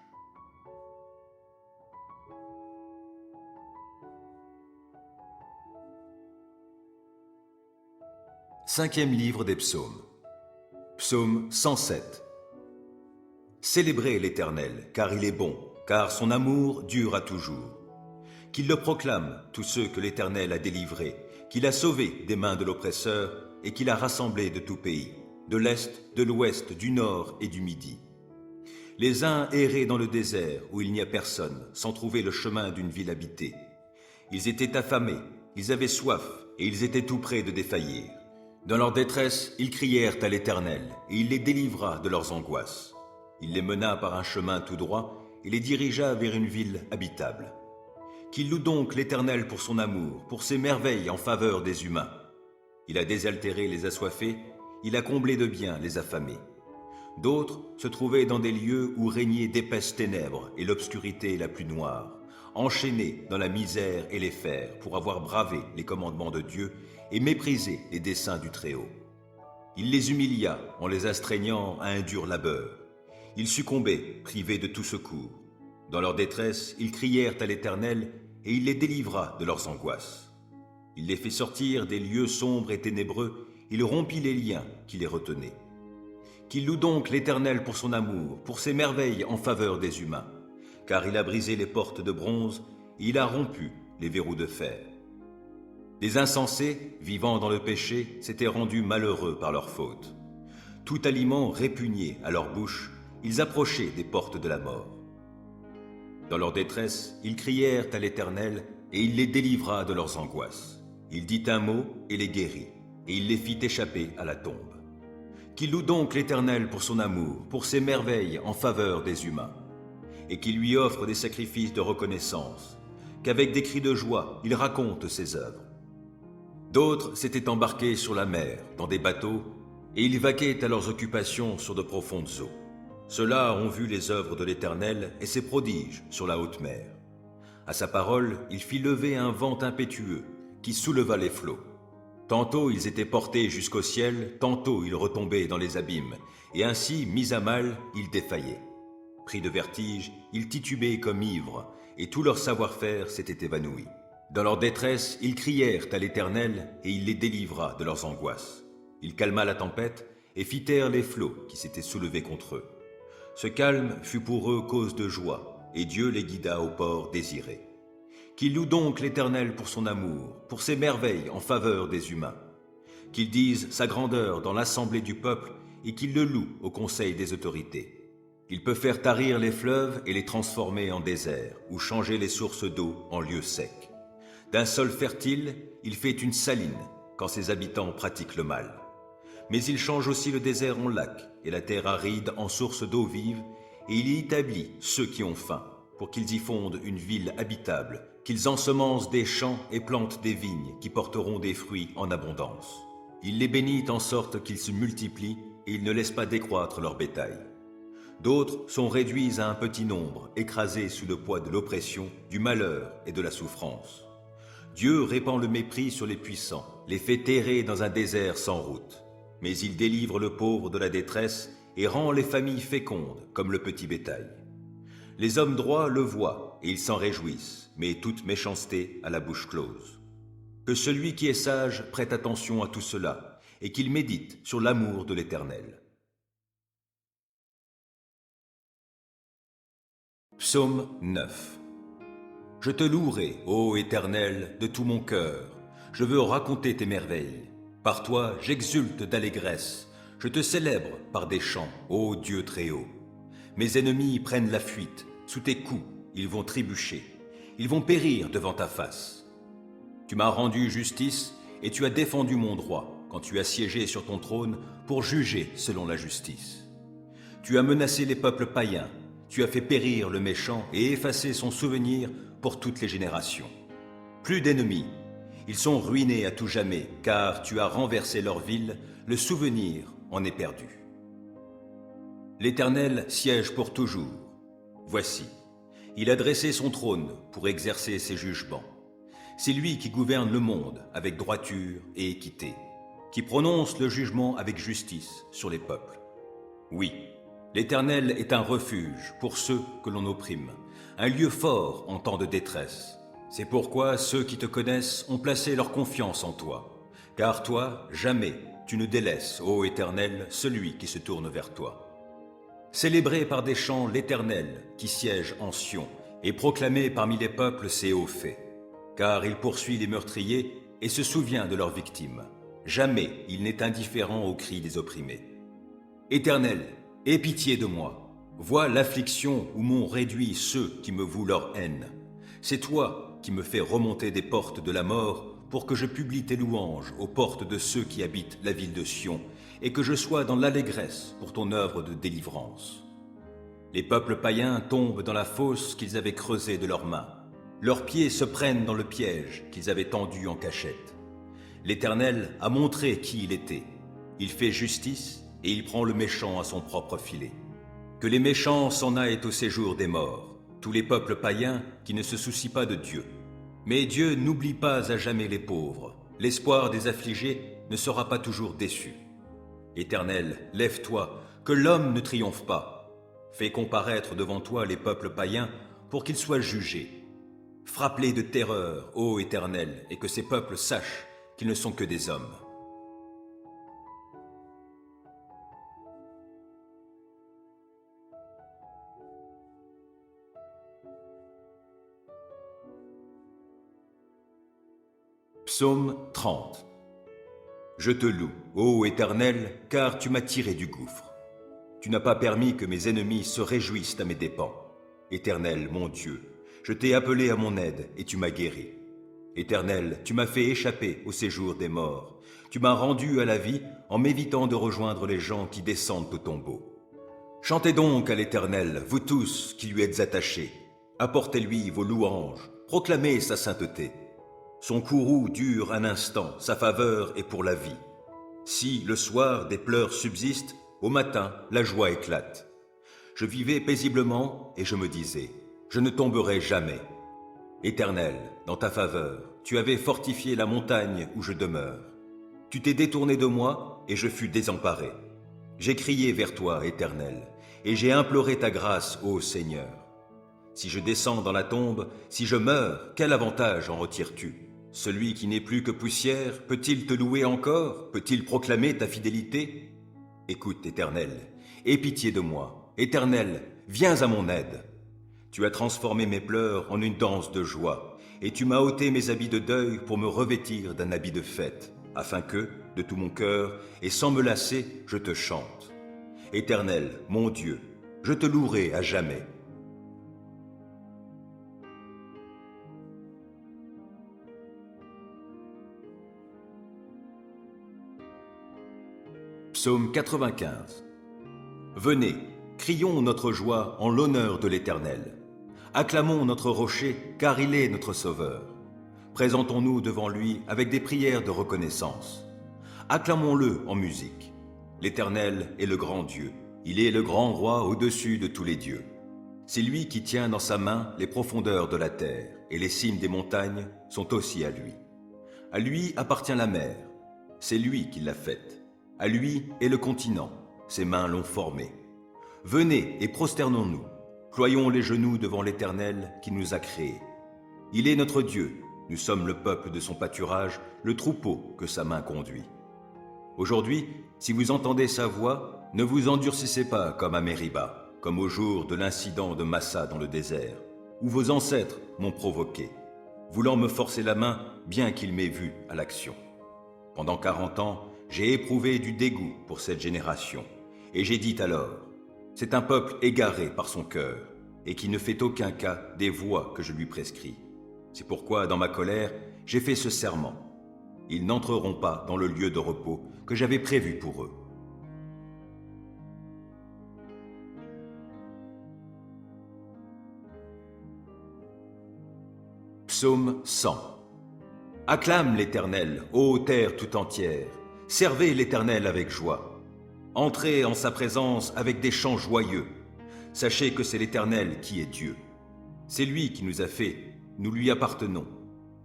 Cinquième livre des psaumes. Psaume 107. Célébrez l'Éternel, car il est bon, car son amour dure à toujours. Qu'il le proclament tous ceux que l'Éternel a délivrés, qu'il a sauvés des mains de l'oppresseur et qu'il a rassemblés de tout pays, de l'Est, de l'Ouest, du Nord et du Midi. Les uns erraient dans le désert où il n'y a personne, sans trouver le chemin d'une ville habitée. Ils étaient affamés, ils avaient soif et ils étaient tout près de défaillir. Dans leur détresse, ils crièrent à l'Éternel et il les délivra de leurs angoisses. Il les mena par un chemin tout droit et les dirigea vers une ville habitable. Qu'il loue donc l'Éternel pour son amour, pour ses merveilles en faveur des humains. Il a désaltéré les assoiffés, il a comblé de biens les affamés. D'autres se trouvaient dans des lieux où régnaient d'épaisses ténèbres et l'obscurité la plus noire, enchaînés dans la misère et les fers pour avoir bravé les commandements de Dieu et méprisé les desseins du Très-Haut. Il les humilia en les astreignant à un dur labeur. Ils succombaient, privés de tout secours. Dans leur détresse, ils crièrent à l'Éternel et il les délivra de leurs angoisses. Il les fit sortir des lieux sombres et ténébreux, il rompit les liens qui les retenaient. Qu'il loue donc l'Éternel pour son amour, pour ses merveilles en faveur des humains, car il a brisé les portes de bronze et il a rompu les verrous de fer. Les insensés, vivant dans le péché, s'étaient rendus malheureux par leur faute. Tout aliment répugné à leur bouche, ils approchaient des portes de la mort. Dans leur détresse, ils crièrent à l'Éternel et il les délivra de leurs angoisses. Il dit un mot et les guérit, et il les fit échapper à la tombe. Qu'il loue donc l'Éternel pour son amour, pour ses merveilles en faveur des humains, et qu'il lui offre des sacrifices de reconnaissance, qu'avec des cris de joie, il raconte ses œuvres. D'autres s'étaient embarqués sur la mer, dans des bateaux, et ils vaquaient à leurs occupations sur de profondes eaux. Ceux-là ont vu les œuvres de l'Éternel et ses prodiges sur la haute mer. À sa parole, il fit lever un vent impétueux qui souleva les flots. Tantôt ils étaient portés jusqu'au ciel, tantôt ils retombaient dans les abîmes, et ainsi, mis à mal, ils défaillaient. Pris de vertige, ils titubaient comme ivres, et tout leur savoir-faire s'était évanoui. Dans leur détresse, ils crièrent à l'Éternel, et il les délivra de leurs angoisses. Il calma la tempête, et fit taire les flots qui s'étaient soulevés contre eux. Ce calme fut pour eux cause de joie, et Dieu les guida au port désiré. Qu'ils louent donc l'Éternel pour son amour, pour ses merveilles en faveur des humains. Qu'ils disent sa grandeur dans l'assemblée du peuple, et qu'ils le louent au conseil des autorités. Il peut faire tarir les fleuves et les transformer en désert, ou changer les sources d'eau en lieux secs. D'un sol fertile, il fait une saline, quand ses habitants pratiquent le mal. Mais il change aussi le désert en lac et la terre aride en source d'eau vive, et il y établit ceux qui ont faim, pour qu'ils y fondent une ville habitable, qu'ils ensemencent des champs et plantent des vignes qui porteront des fruits en abondance. Il les bénit en sorte qu'ils se multiplient et il ne laisse pas décroître leur bétail. D'autres sont réduits à un petit nombre, écrasés sous le poids de l'oppression, du malheur et de la souffrance. Dieu répand le mépris sur les puissants, les fait errer dans un désert sans route. Mais il délivre le pauvre de la détresse et rend les familles fécondes comme le petit bétail. Les hommes droits le voient et ils s'en réjouissent, mais toute méchanceté a la bouche close. Que celui qui est sage prête attention à tout cela et qu'il médite sur l'amour de l'Éternel. Psaume 9. Je te louerai, ô Éternel, de tout mon cœur. Je veux raconter tes merveilles. Par toi, j'exulte d'allégresse. Je te célèbre par des chants, ô Dieu très haut. Mes ennemis prennent la fuite. Sous tes coups, ils vont trébucher. Ils vont périr devant ta face. Tu m'as rendu justice et tu as défendu mon droit quand tu as siégé sur ton trône pour juger selon la justice. Tu as menacé les peuples païens. Tu as fait périr le méchant et effacé son souvenir pour toutes les générations. Plus d'ennemis. Ils sont ruinés à tout jamais, car tu as renversé leur ville, le souvenir en est perdu. L'Éternel siège pour toujours. Voici, il a dressé son trône pour exercer ses jugements. C'est lui qui gouverne le monde avec droiture et équité, qui prononce le jugement avec justice sur les peuples. Oui, l'Éternel est un refuge pour ceux que l'on opprime, un lieu fort en temps de détresse. C'est pourquoi ceux qui te connaissent ont placé leur confiance en toi, car toi, jamais tu ne délaisses, ô Éternel, celui qui se tourne vers toi. Célébrez par des chants l'Éternel qui siège en Sion, et proclamez parmi les peuples ses hauts faits. Car il poursuit les meurtriers et se souvient de leurs victimes. Jamais il n'est indifférent aux cris des opprimés. Éternel, aie pitié de moi. Vois l'affliction où m'ont réduit ceux qui me vouent leur haine. C'est toi qui me fais remonter des portes de la mort pour que je publie tes louanges aux portes de ceux qui habitent la ville de Sion et que je sois dans l'allégresse pour ton œuvre de délivrance. Les peuples païens tombent dans la fosse qu'ils avaient creusée de leurs mains. Leurs pieds se prennent dans le piège qu'ils avaient tendu en cachette. L'Éternel a montré qui il était. Il fait justice et il prend le méchant à son propre filet. Que les méchants s'en aillent au séjour des morts, tous les peuples païens qui ne se soucient pas de Dieu. Mais Dieu n'oublie pas à jamais les pauvres. L'espoir des affligés ne sera pas toujours déçu. Éternel, lève-toi, que l'homme ne triomphe pas. Fais comparaître devant toi les peuples païens pour qu'ils soient jugés. Frappe-les de terreur, ô Éternel, et que ces peuples sachent qu'ils ne sont que des hommes. Psaume 30. Je te loue, ô Éternel, car tu m'as tiré du gouffre. Tu n'as pas permis que mes ennemis se réjouissent à mes dépens. Éternel, mon Dieu, je t'ai appelé à mon aide et tu m'as guéri. Éternel, tu m'as fait échapper au séjour des morts. Tu m'as rendu à la vie en m'évitant de rejoindre les gens qui descendent au tombeau. Chantez donc à l'Éternel, vous tous qui lui êtes attachés. Apportez-lui vos louanges, proclamez sa sainteté. Son courroux dure un instant, sa faveur est pour la vie. Si, le soir, des pleurs subsistent, au matin, la joie éclate. Je vivais paisiblement et je me disais, je ne tomberai jamais. Éternel, dans ta faveur, tu avais fortifié la montagne où je demeure. Tu t'es détourné de moi et je fus désemparé. J'ai crié vers toi, Éternel, et j'ai imploré ta grâce, ô Seigneur. Si je descends dans la tombe, si je meurs, quel avantage en retires-tu ? Celui qui n'est plus que poussière, peut-il te louer encore? Peut-il proclamer ta fidélité? Écoute, Éternel, aie pitié de moi. Éternel, viens à mon aide. Tu as transformé mes pleurs en une danse de joie, et tu m'as ôté mes habits de deuil pour me revêtir d'un habit de fête, afin que, de tout mon cœur, et sans me lasser, je te chante. Éternel, mon Dieu, je te louerai à jamais. Psaume 95. Venez, crions notre joie en l'honneur de l'Éternel. Acclamons notre rocher, car il est notre sauveur. Présentons-nous devant lui avec des prières de reconnaissance. Acclamons-le en musique. L'Éternel est le grand Dieu. Il est le grand roi au-dessus de tous les dieux. C'est lui qui tient dans sa main les profondeurs de la terre, et les cimes des montagnes sont aussi à lui. À lui appartient la mer. C'est lui qui l'a faite. À lui est le continent, ses mains l'ont formé. Venez et prosternons-nous, ployons les genoux devant l'Éternel qui nous a créés. Il est notre Dieu, nous sommes le peuple de son pâturage, le troupeau que sa main conduit. Aujourd'hui, si vous entendez sa voix, ne vous endurcissez pas comme à Mériba, comme au jour de l'incident de Massa dans le désert, où vos ancêtres m'ont provoqué, voulant me forcer la main bien qu'ils m'aient vu à l'action. Pendant 40 ans, j'ai éprouvé du dégoût pour cette génération, et j'ai dit alors, c'est un peuple égaré par son cœur, et qui ne fait aucun cas des voies que je lui prescris. C'est pourquoi, dans ma colère, j'ai fait ce serment. Ils n'entreront pas dans le lieu de repos que j'avais prévu pour eux. Psaume 100. Acclame l'Éternel, ô terre tout entière. Servez l'Éternel avec joie. Entrez en sa présence avec des chants joyeux. Sachez que c'est l'Éternel qui est Dieu. C'est lui qui nous a fait, nous lui appartenons.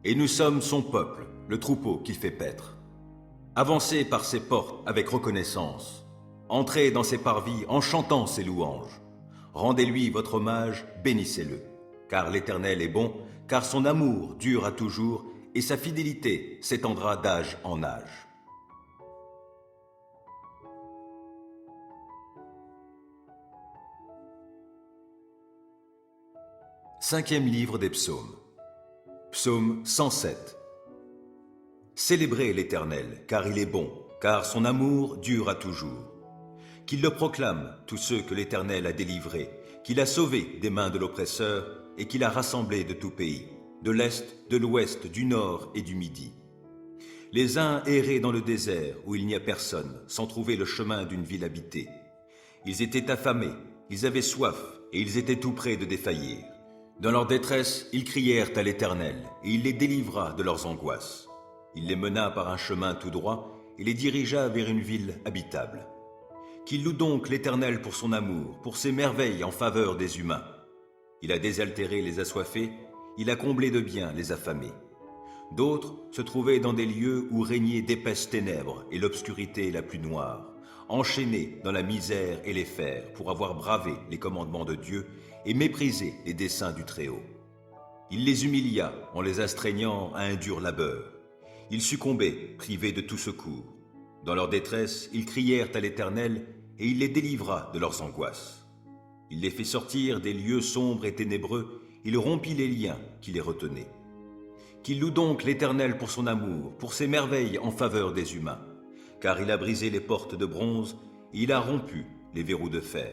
Et nous sommes son peuple, le troupeau qu'il fait paître. Avancez par ses portes avec reconnaissance. Entrez dans ses parvis en chantant ses louanges. Rendez-lui votre hommage, bénissez-le. Car l'Éternel est bon, car son amour dure à toujours, et sa fidélité s'étendra d'âge en âge. Cinquième livre des psaumes. Psaume 107. Célébrez l'Éternel, car il est bon, car son amour dure à toujours. Qu'il le proclament tous ceux que l'Éternel a délivrés, qu'il a sauvés des mains de l'oppresseur et qu'il a rassemblés de tout pays, de l'Est, de l'Ouest, du Nord et du Midi. Les uns erraient dans le désert où il n'y a personne, sans trouver le chemin d'une ville habitée. Ils étaient affamés, ils avaient soif et ils étaient tout près de défaillir. Dans leur détresse, ils crièrent à l'Éternel et il les délivra de leurs angoisses. Il les mena par un chemin tout droit et les dirigea vers une ville habitable. Qu'il loue donc l'Éternel pour son amour, pour ses merveilles en faveur des humains. Il a désaltéré les assoiffés, il a comblé de biens les affamés. D'autres se trouvaient dans des lieux où régnaient d'épaisses ténèbres et l'obscurité la plus noire, enchaînés dans la misère et les fers pour avoir bravé les commandements de Dieu et méprisé les desseins du Très-Haut. Il les humilia en les astreignant à un dur labeur. Ils succombaient, privés de tout secours. Dans leur détresse, ils crièrent à l'Éternel et il les délivra de leurs angoisses. Il les fit sortir des lieux sombres et ténébreux, il rompit les liens qui les retenaient. Qu'il loue donc l'Éternel pour son amour, pour ses merveilles en faveur des humains, car il a brisé les portes de bronze et il a rompu les verrous de fer.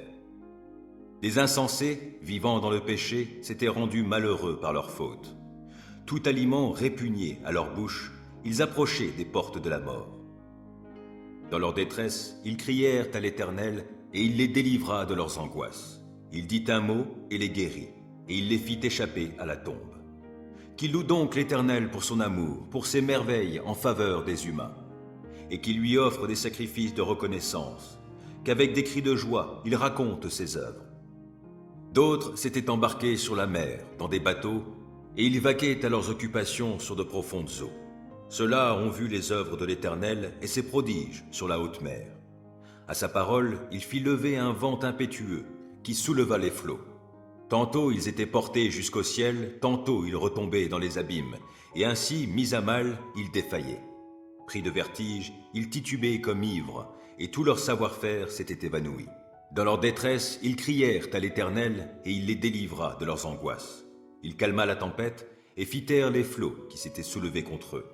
Les insensés, vivant dans le péché, s'étaient rendus malheureux par leur faute. Tout aliment répugné à leur bouche, ils approchaient des portes de la mort. Dans leur détresse, ils crièrent à l'Éternel et il les délivra de leurs angoisses. Il dit un mot et les guérit, et il les fit échapper à la tombe. Qu'il loue donc l'Éternel pour son amour, pour ses merveilles en faveur des humains, et qu'il lui offre des sacrifices de reconnaissance, qu'avec des cris de joie, il raconte ses œuvres. D'autres s'étaient embarqués sur la mer, dans des bateaux, et ils vaquaient à leurs occupations sur de profondes eaux. Ceux-là ont vu les œuvres de l'Éternel et ses prodiges sur la haute mer. À sa parole, il fit lever un vent impétueux qui souleva les flots. Tantôt ils étaient portés jusqu'au ciel, tantôt ils retombaient dans les abîmes, et ainsi, mis à mal, ils défaillaient. Pris de vertige, ils titubaient comme ivres, et tout leur savoir-faire s'était évanoui. Dans leur détresse, ils crièrent à l'Éternel, et il les délivra de leurs angoisses. Il calma la tempête, et fit taire les flots qui s'étaient soulevés contre eux.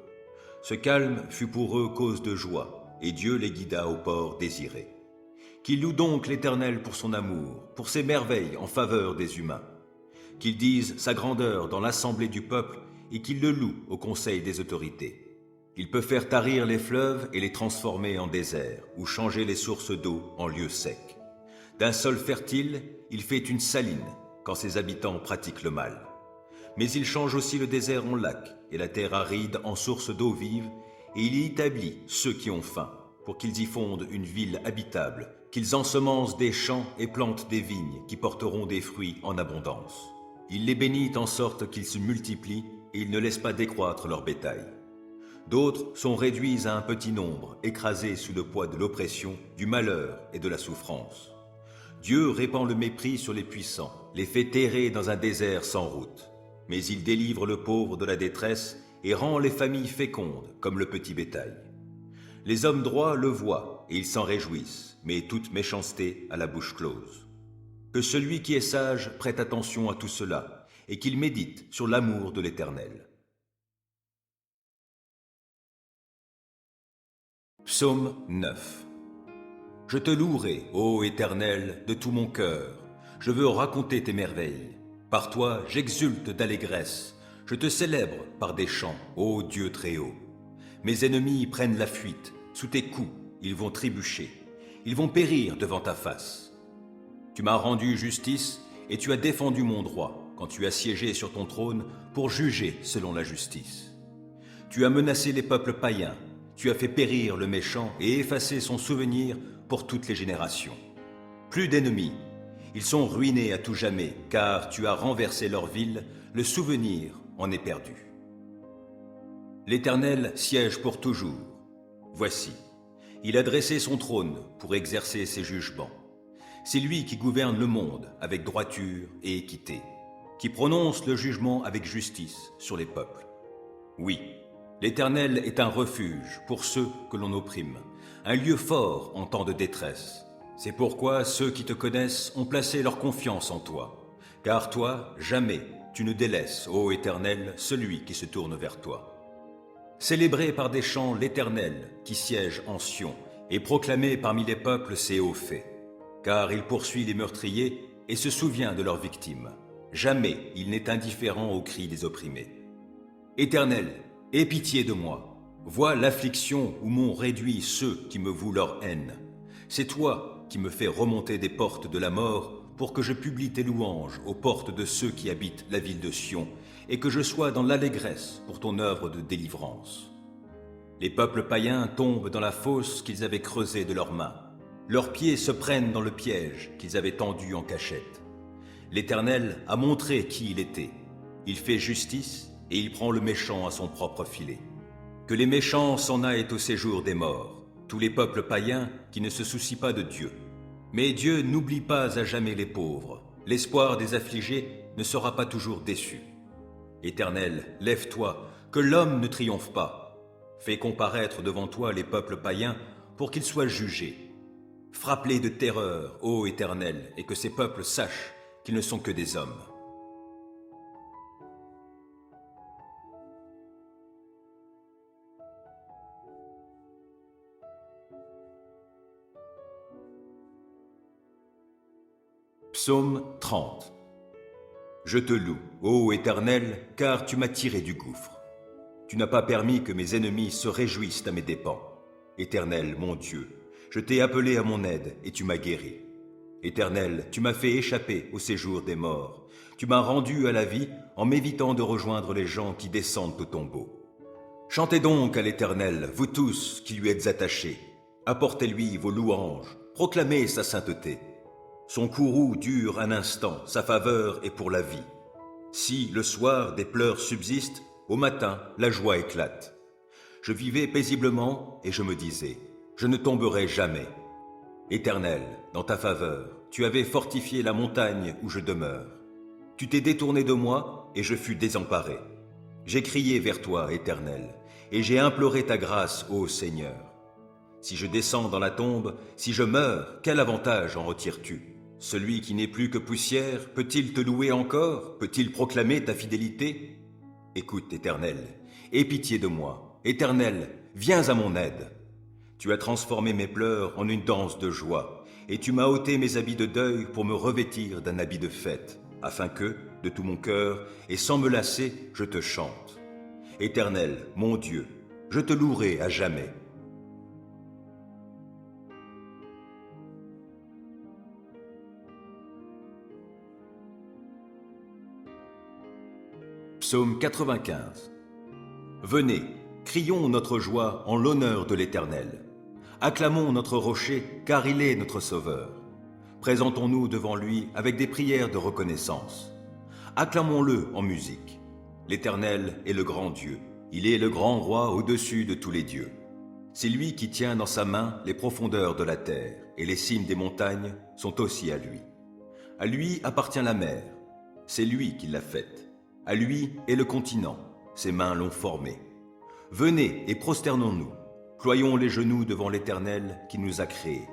Ce calme fut pour eux cause de joie, et Dieu les guida au port désiré. Qu'il loue donc l'Éternel pour son amour, pour ses merveilles en faveur des humains. Qu'il dise sa grandeur dans l'assemblée du peuple, et qu'il le loue au conseil des autorités. Il peut faire tarir les fleuves et les transformer en désert, ou changer les sources d'eau en lieux secs. D'un sol fertile, il fait une saline, quand ses habitants pratiquent le mal. Mais il change aussi le désert en lac et la terre aride en source d'eau vive, et il y établit ceux qui ont faim, pour qu'ils y fondent une ville habitable, qu'ils ensemencent des champs et plantent des vignes qui porteront des fruits en abondance. Il les bénit en sorte qu'ils se multiplient et il ne laisse pas décroître leur bétail. D'autres sont réduits à un petit nombre, écrasés sous le poids de l'oppression, du malheur et de la souffrance. Dieu répand le mépris sur les puissants, les fait errer dans un désert sans route. Mais il délivre le pauvre de la détresse et rend les familles fécondes comme le petit bétail. Les hommes droits le voient et ils s'en réjouissent, mais toute méchanceté a la bouche close. Que celui qui est sage prête attention à tout cela et qu'il médite sur l'amour de l'Éternel. Psaume 9. Je te louerai, ô Éternel, de tout mon cœur. Je veux raconter tes merveilles. Par toi, j'exulte d'allégresse. Je te célèbre par des chants, ô Dieu très haut. Mes ennemis prennent la fuite. Sous tes coups, ils vont trébucher. Ils vont périr devant ta face. Tu m'as rendu justice et tu as défendu mon droit quand tu as siégé sur ton trône pour juger selon la justice. Tu as menacé les peuples païens. Tu as fait périr le méchant et effacé son souvenir pour toutes les générations. Plus d'ennemis. Ils sont ruinés à tout jamais, car tu as renversé leur ville, le souvenir en est perdu. L'Éternel siège pour toujours. Voici, il a dressé son trône pour exercer ses jugements. C'est lui qui gouverne le monde avec droiture et équité, qui prononce le jugement avec justice sur les peuples. Oui, l'Éternel est un refuge pour ceux que l'on opprime, un lieu fort en temps de détresse. C'est pourquoi ceux qui te connaissent ont placé leur confiance en toi, car toi, jamais tu ne délaisses, ô Éternel, celui qui se tourne vers toi. Célébrez par des chants l'Éternel qui siège en Sion, et proclamez parmi les peuples ses hauts faits. Car il poursuit les meurtriers et se souvient de leurs victimes. Jamais il n'est indifférent aux cris des opprimés. Éternel, aie pitié de moi. Vois l'affliction où m'ont réduit ceux qui me vouent leur haine. C'est toi qui me fais remonter des portes de la mort pour que je publie tes louanges aux portes de ceux qui habitent la ville de Sion et que je sois dans l'allégresse pour ton œuvre de délivrance. Les peuples païens tombent dans la fosse qu'ils avaient creusée de leurs mains. Leurs pieds se prennent dans le piège qu'ils avaient tendu en cachette. L'Éternel a montré qui il était. Il fait justice et il prend le méchant à son propre filet. Que les méchants s'en aillent au séjour des morts, tous les peuples païens qui ne se soucient pas de Dieu. Mais Dieu n'oublie pas à jamais les pauvres. L'espoir des affligés ne sera pas toujours déçu. Éternel, lève-toi, que l'homme ne triomphe pas. Fais comparaître devant toi les peuples païens pour qu'ils soient jugés. Frappe-les de terreur, ô Éternel, et que ces peuples sachent qu'ils ne sont que des hommes. Psaume 30. Je te loue, ô Éternel, car tu m'as tiré du gouffre. Tu n'as pas permis que mes ennemis se réjouissent à mes dépens. Éternel, mon Dieu, je t'ai appelé à mon aide et tu m'as guéri. Éternel, tu m'as fait échapper au séjour des morts. Tu m'as rendu à la vie en m'évitant de rejoindre les gens qui descendent au tombeau. Chantez donc à l'Éternel, vous tous qui lui êtes attachés. Apportez-lui vos louanges, proclamez sa sainteté. Son courroux dure un instant, sa faveur est pour la vie. Si, le soir, des pleurs subsistent, au matin, la joie éclate. Je vivais paisiblement et je me disais, je ne tomberai jamais. Éternel, dans ta faveur, tu avais fortifié la montagne où je demeure. Tu t'es détourné de moi et je fus désemparé. J'ai crié vers toi, Éternel, et j'ai imploré ta grâce, ô Seigneur. Si je descends dans la tombe, si je meurs, quel avantage en retires-tu ? Celui qui n'est plus que poussière, peut-il te louer encore? Peut-il proclamer ta fidélité? Écoute, Éternel, aie pitié de moi. Éternel, viens à mon aide. Tu as transformé mes pleurs en une danse de joie, et tu m'as ôté mes habits de deuil pour me revêtir d'un habit de fête, afin que, de tout mon cœur, et sans me lasser, je te chante. Éternel, mon Dieu, je te louerai à jamais. Psaume 95. Venez, crions notre joie en l'honneur de l'Éternel. Acclamons notre rocher, car il est notre sauveur. Présentons-nous devant lui avec des prières de reconnaissance. Acclamons-le en musique. L'Éternel est le grand Dieu. Il est le grand roi au-dessus de tous les dieux. C'est lui qui tient dans sa main les profondeurs de la terre, et les cimes des montagnes sont aussi à lui. À lui appartient la mer. C'est lui qui l'a faite. À lui est le continent, ses mains l'ont formé. Venez et prosternons-nous, ployons les genoux devant l'Éternel qui nous a créés.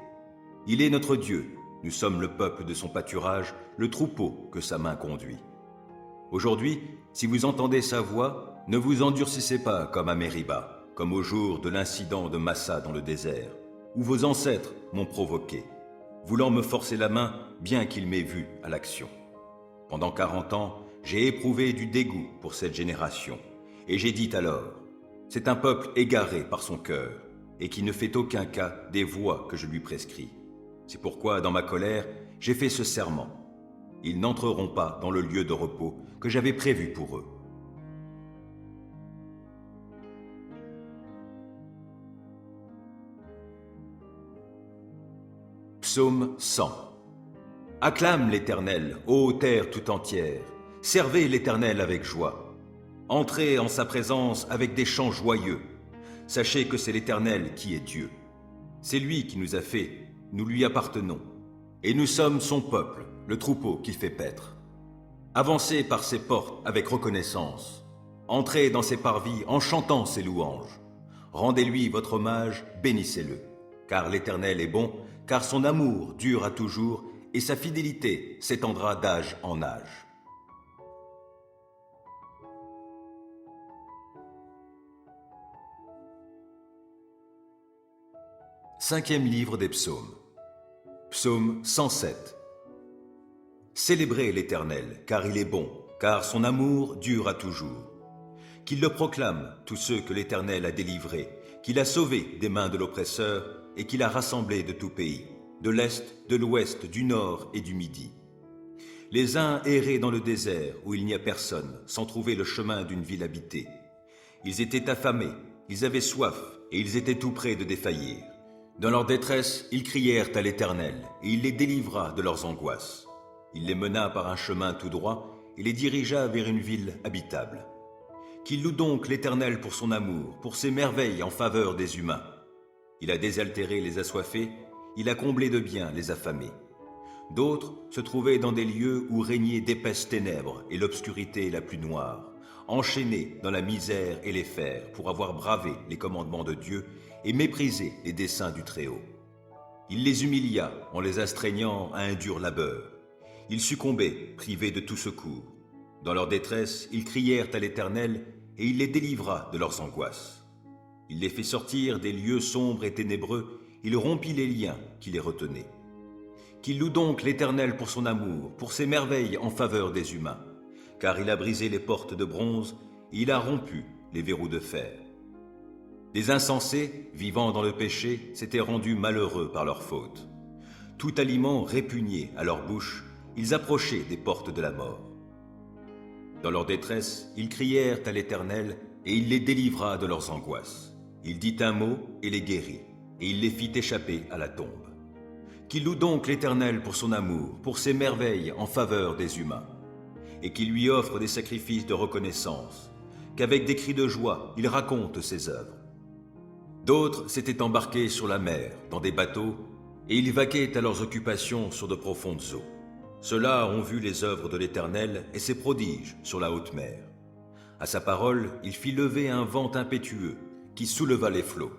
Il est notre Dieu, nous sommes le peuple de son pâturage, le troupeau que sa main conduit. Aujourd'hui, si vous entendez sa voix, ne vous endurcissez pas comme à Mériba, comme au jour de l'incident de Massa dans le désert, où vos ancêtres m'ont provoqué, voulant me forcer la main bien qu'ils m'aient vu à l'action. Pendant 40 ans, j'ai éprouvé du dégoût pour cette génération, et j'ai dit alors, c'est un peuple égaré par son cœur, et qui ne fait aucun cas des voies que je lui prescris. C'est pourquoi, dans ma colère, j'ai fait ce serment. Ils n'entreront pas dans le lieu de repos que j'avais prévu pour eux. Psaume 100. Acclame l'Éternel, ô terre tout entière. Servez l'Éternel avec joie. Entrez en sa présence avec des chants joyeux. Sachez que c'est l'Éternel qui est Dieu. C'est lui qui nous a fait, nous lui appartenons. Et nous sommes son peuple, le troupeau qu'il fait paître. Avancez par ses portes avec reconnaissance. Entrez dans ses parvis en chantant ses louanges. Rendez-lui votre hommage, bénissez-le. Car l'Éternel est bon, car son amour dure à toujours, et sa fidélité s'étendra d'âge en âge. Cinquième livre des psaumes. Psaume 107. Célébrez l'Éternel, car il est bon, car son amour dure à toujours. Qu'ils le proclament, tous ceux que l'Éternel a délivrés, qu'il a sauvés des mains de l'oppresseur et qu'il a rassemblés de tout pays, de l'Est, de l'Ouest, du Nord et du Midi. Les uns erraient dans le désert où il n'y a personne, sans trouver le chemin d'une ville habitée. Ils étaient affamés, ils avaient soif et ils étaient tout près de défaillir. Dans leur détresse, ils crièrent à l'Éternel et il les délivra de leurs angoisses. Il les mena par un chemin tout droit et les dirigea vers une ville habitable. Qu'il loue donc l'Éternel pour son amour, pour ses merveilles en faveur des humains. Il a désaltéré les assoiffés, il a comblé de biens les affamés. D'autres se trouvaient dans des lieux où régnaient d'épaisses ténèbres et l'obscurité la plus noire, enchaînés dans la misère et les fers pour avoir bravé les commandements de Dieu et méprisé les desseins du Très-Haut. Il les humilia en les astreignant à un dur labeur. Ils succombaient, privés de tout secours. Dans leur détresse, ils crièrent à l'Éternel et il les délivra de leurs angoisses. Il les fit sortir des lieux sombres et ténébreux, il rompit les liens qui les retenaient. Qu'il loue donc l'Éternel pour son amour, pour ses merveilles en faveur des humains, car il a brisé les portes de bronze et il a rompu les verrous de fer. Les insensés, vivant dans le péché, s'étaient rendus malheureux par leur faute. Tout aliment répugné à leur bouche, ils approchaient des portes de la mort. Dans leur détresse, ils crièrent à l'Éternel et il les délivra de leurs angoisses. Il dit un mot et les guérit, et il les fit échapper à la tombe. Qu'il loue donc l'Éternel pour son amour, pour ses merveilles en faveur des humains, et qu'il lui offre des sacrifices de reconnaissance, qu'avec des cris de joie, il raconte ses œuvres. D'autres s'étaient embarqués sur la mer, dans des bateaux, et ils vaquaient à leurs occupations sur de profondes eaux. Ceux-là ont vu les œuvres de l'Éternel et ses prodiges sur la haute mer. À sa parole, il fit lever un vent impétueux qui souleva les flots.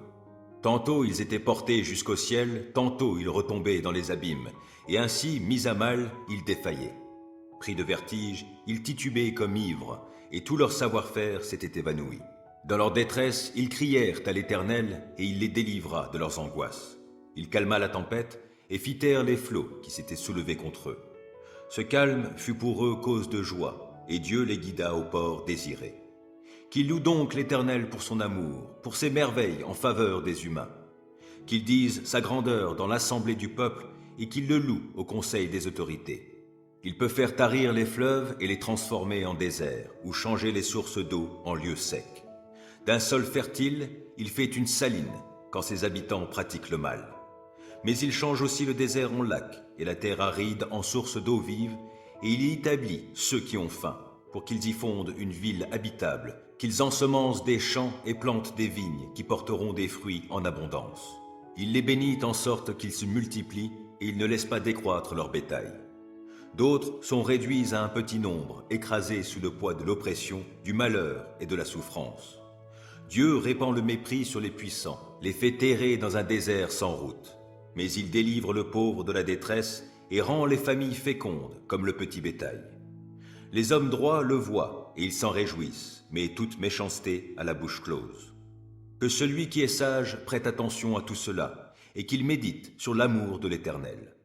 Tantôt ils étaient portés jusqu'au ciel, tantôt ils retombaient dans les abîmes, et ainsi, mis à mal, ils défaillaient. Pris de vertige, ils titubaient comme ivres, et tout leur savoir-faire s'était évanoui. Dans leur détresse, ils crièrent à l'Éternel, et il les délivra de leurs angoisses. Il calma la tempête, et fit taire les flots qui s'étaient soulevés contre eux. Ce calme fut pour eux cause de joie, et Dieu les guida au port désiré. Qu'ils louent donc l'Éternel pour son amour, pour ses merveilles en faveur des humains. Qu'ils disent sa grandeur dans l'assemblée du peuple, et qu'ils le louent au conseil des autorités. Il peut faire tarir les fleuves et les transformer en désert, ou changer les sources d'eau en lieux secs. D'un sol fertile, il fait une saline, quand ses habitants pratiquent le mal. Mais il change aussi le désert en lac, et la terre aride en source d'eau vive, et il y établit ceux qui ont faim, pour qu'ils y fondent une ville habitable, qu'ils ensemencent des champs et plantent des vignes qui porteront des fruits en abondance. Il les bénit en sorte qu'ils se multiplient, et il ne laisse pas décroître leur bétail. D'autres sont réduits à un petit nombre, écrasés sous le poids de l'oppression, du malheur et de la souffrance. Dieu répand le mépris sur les puissants, les fait errer dans un désert sans route. Mais il délivre le pauvre de la détresse et rend les familles fécondes comme le petit bétail. Les hommes droits le voient et ils s'en réjouissent, mais toute méchanceté a la bouche close. Que celui qui est sage prête attention à tout cela et qu'il médite sur l'amour de l'Éternel.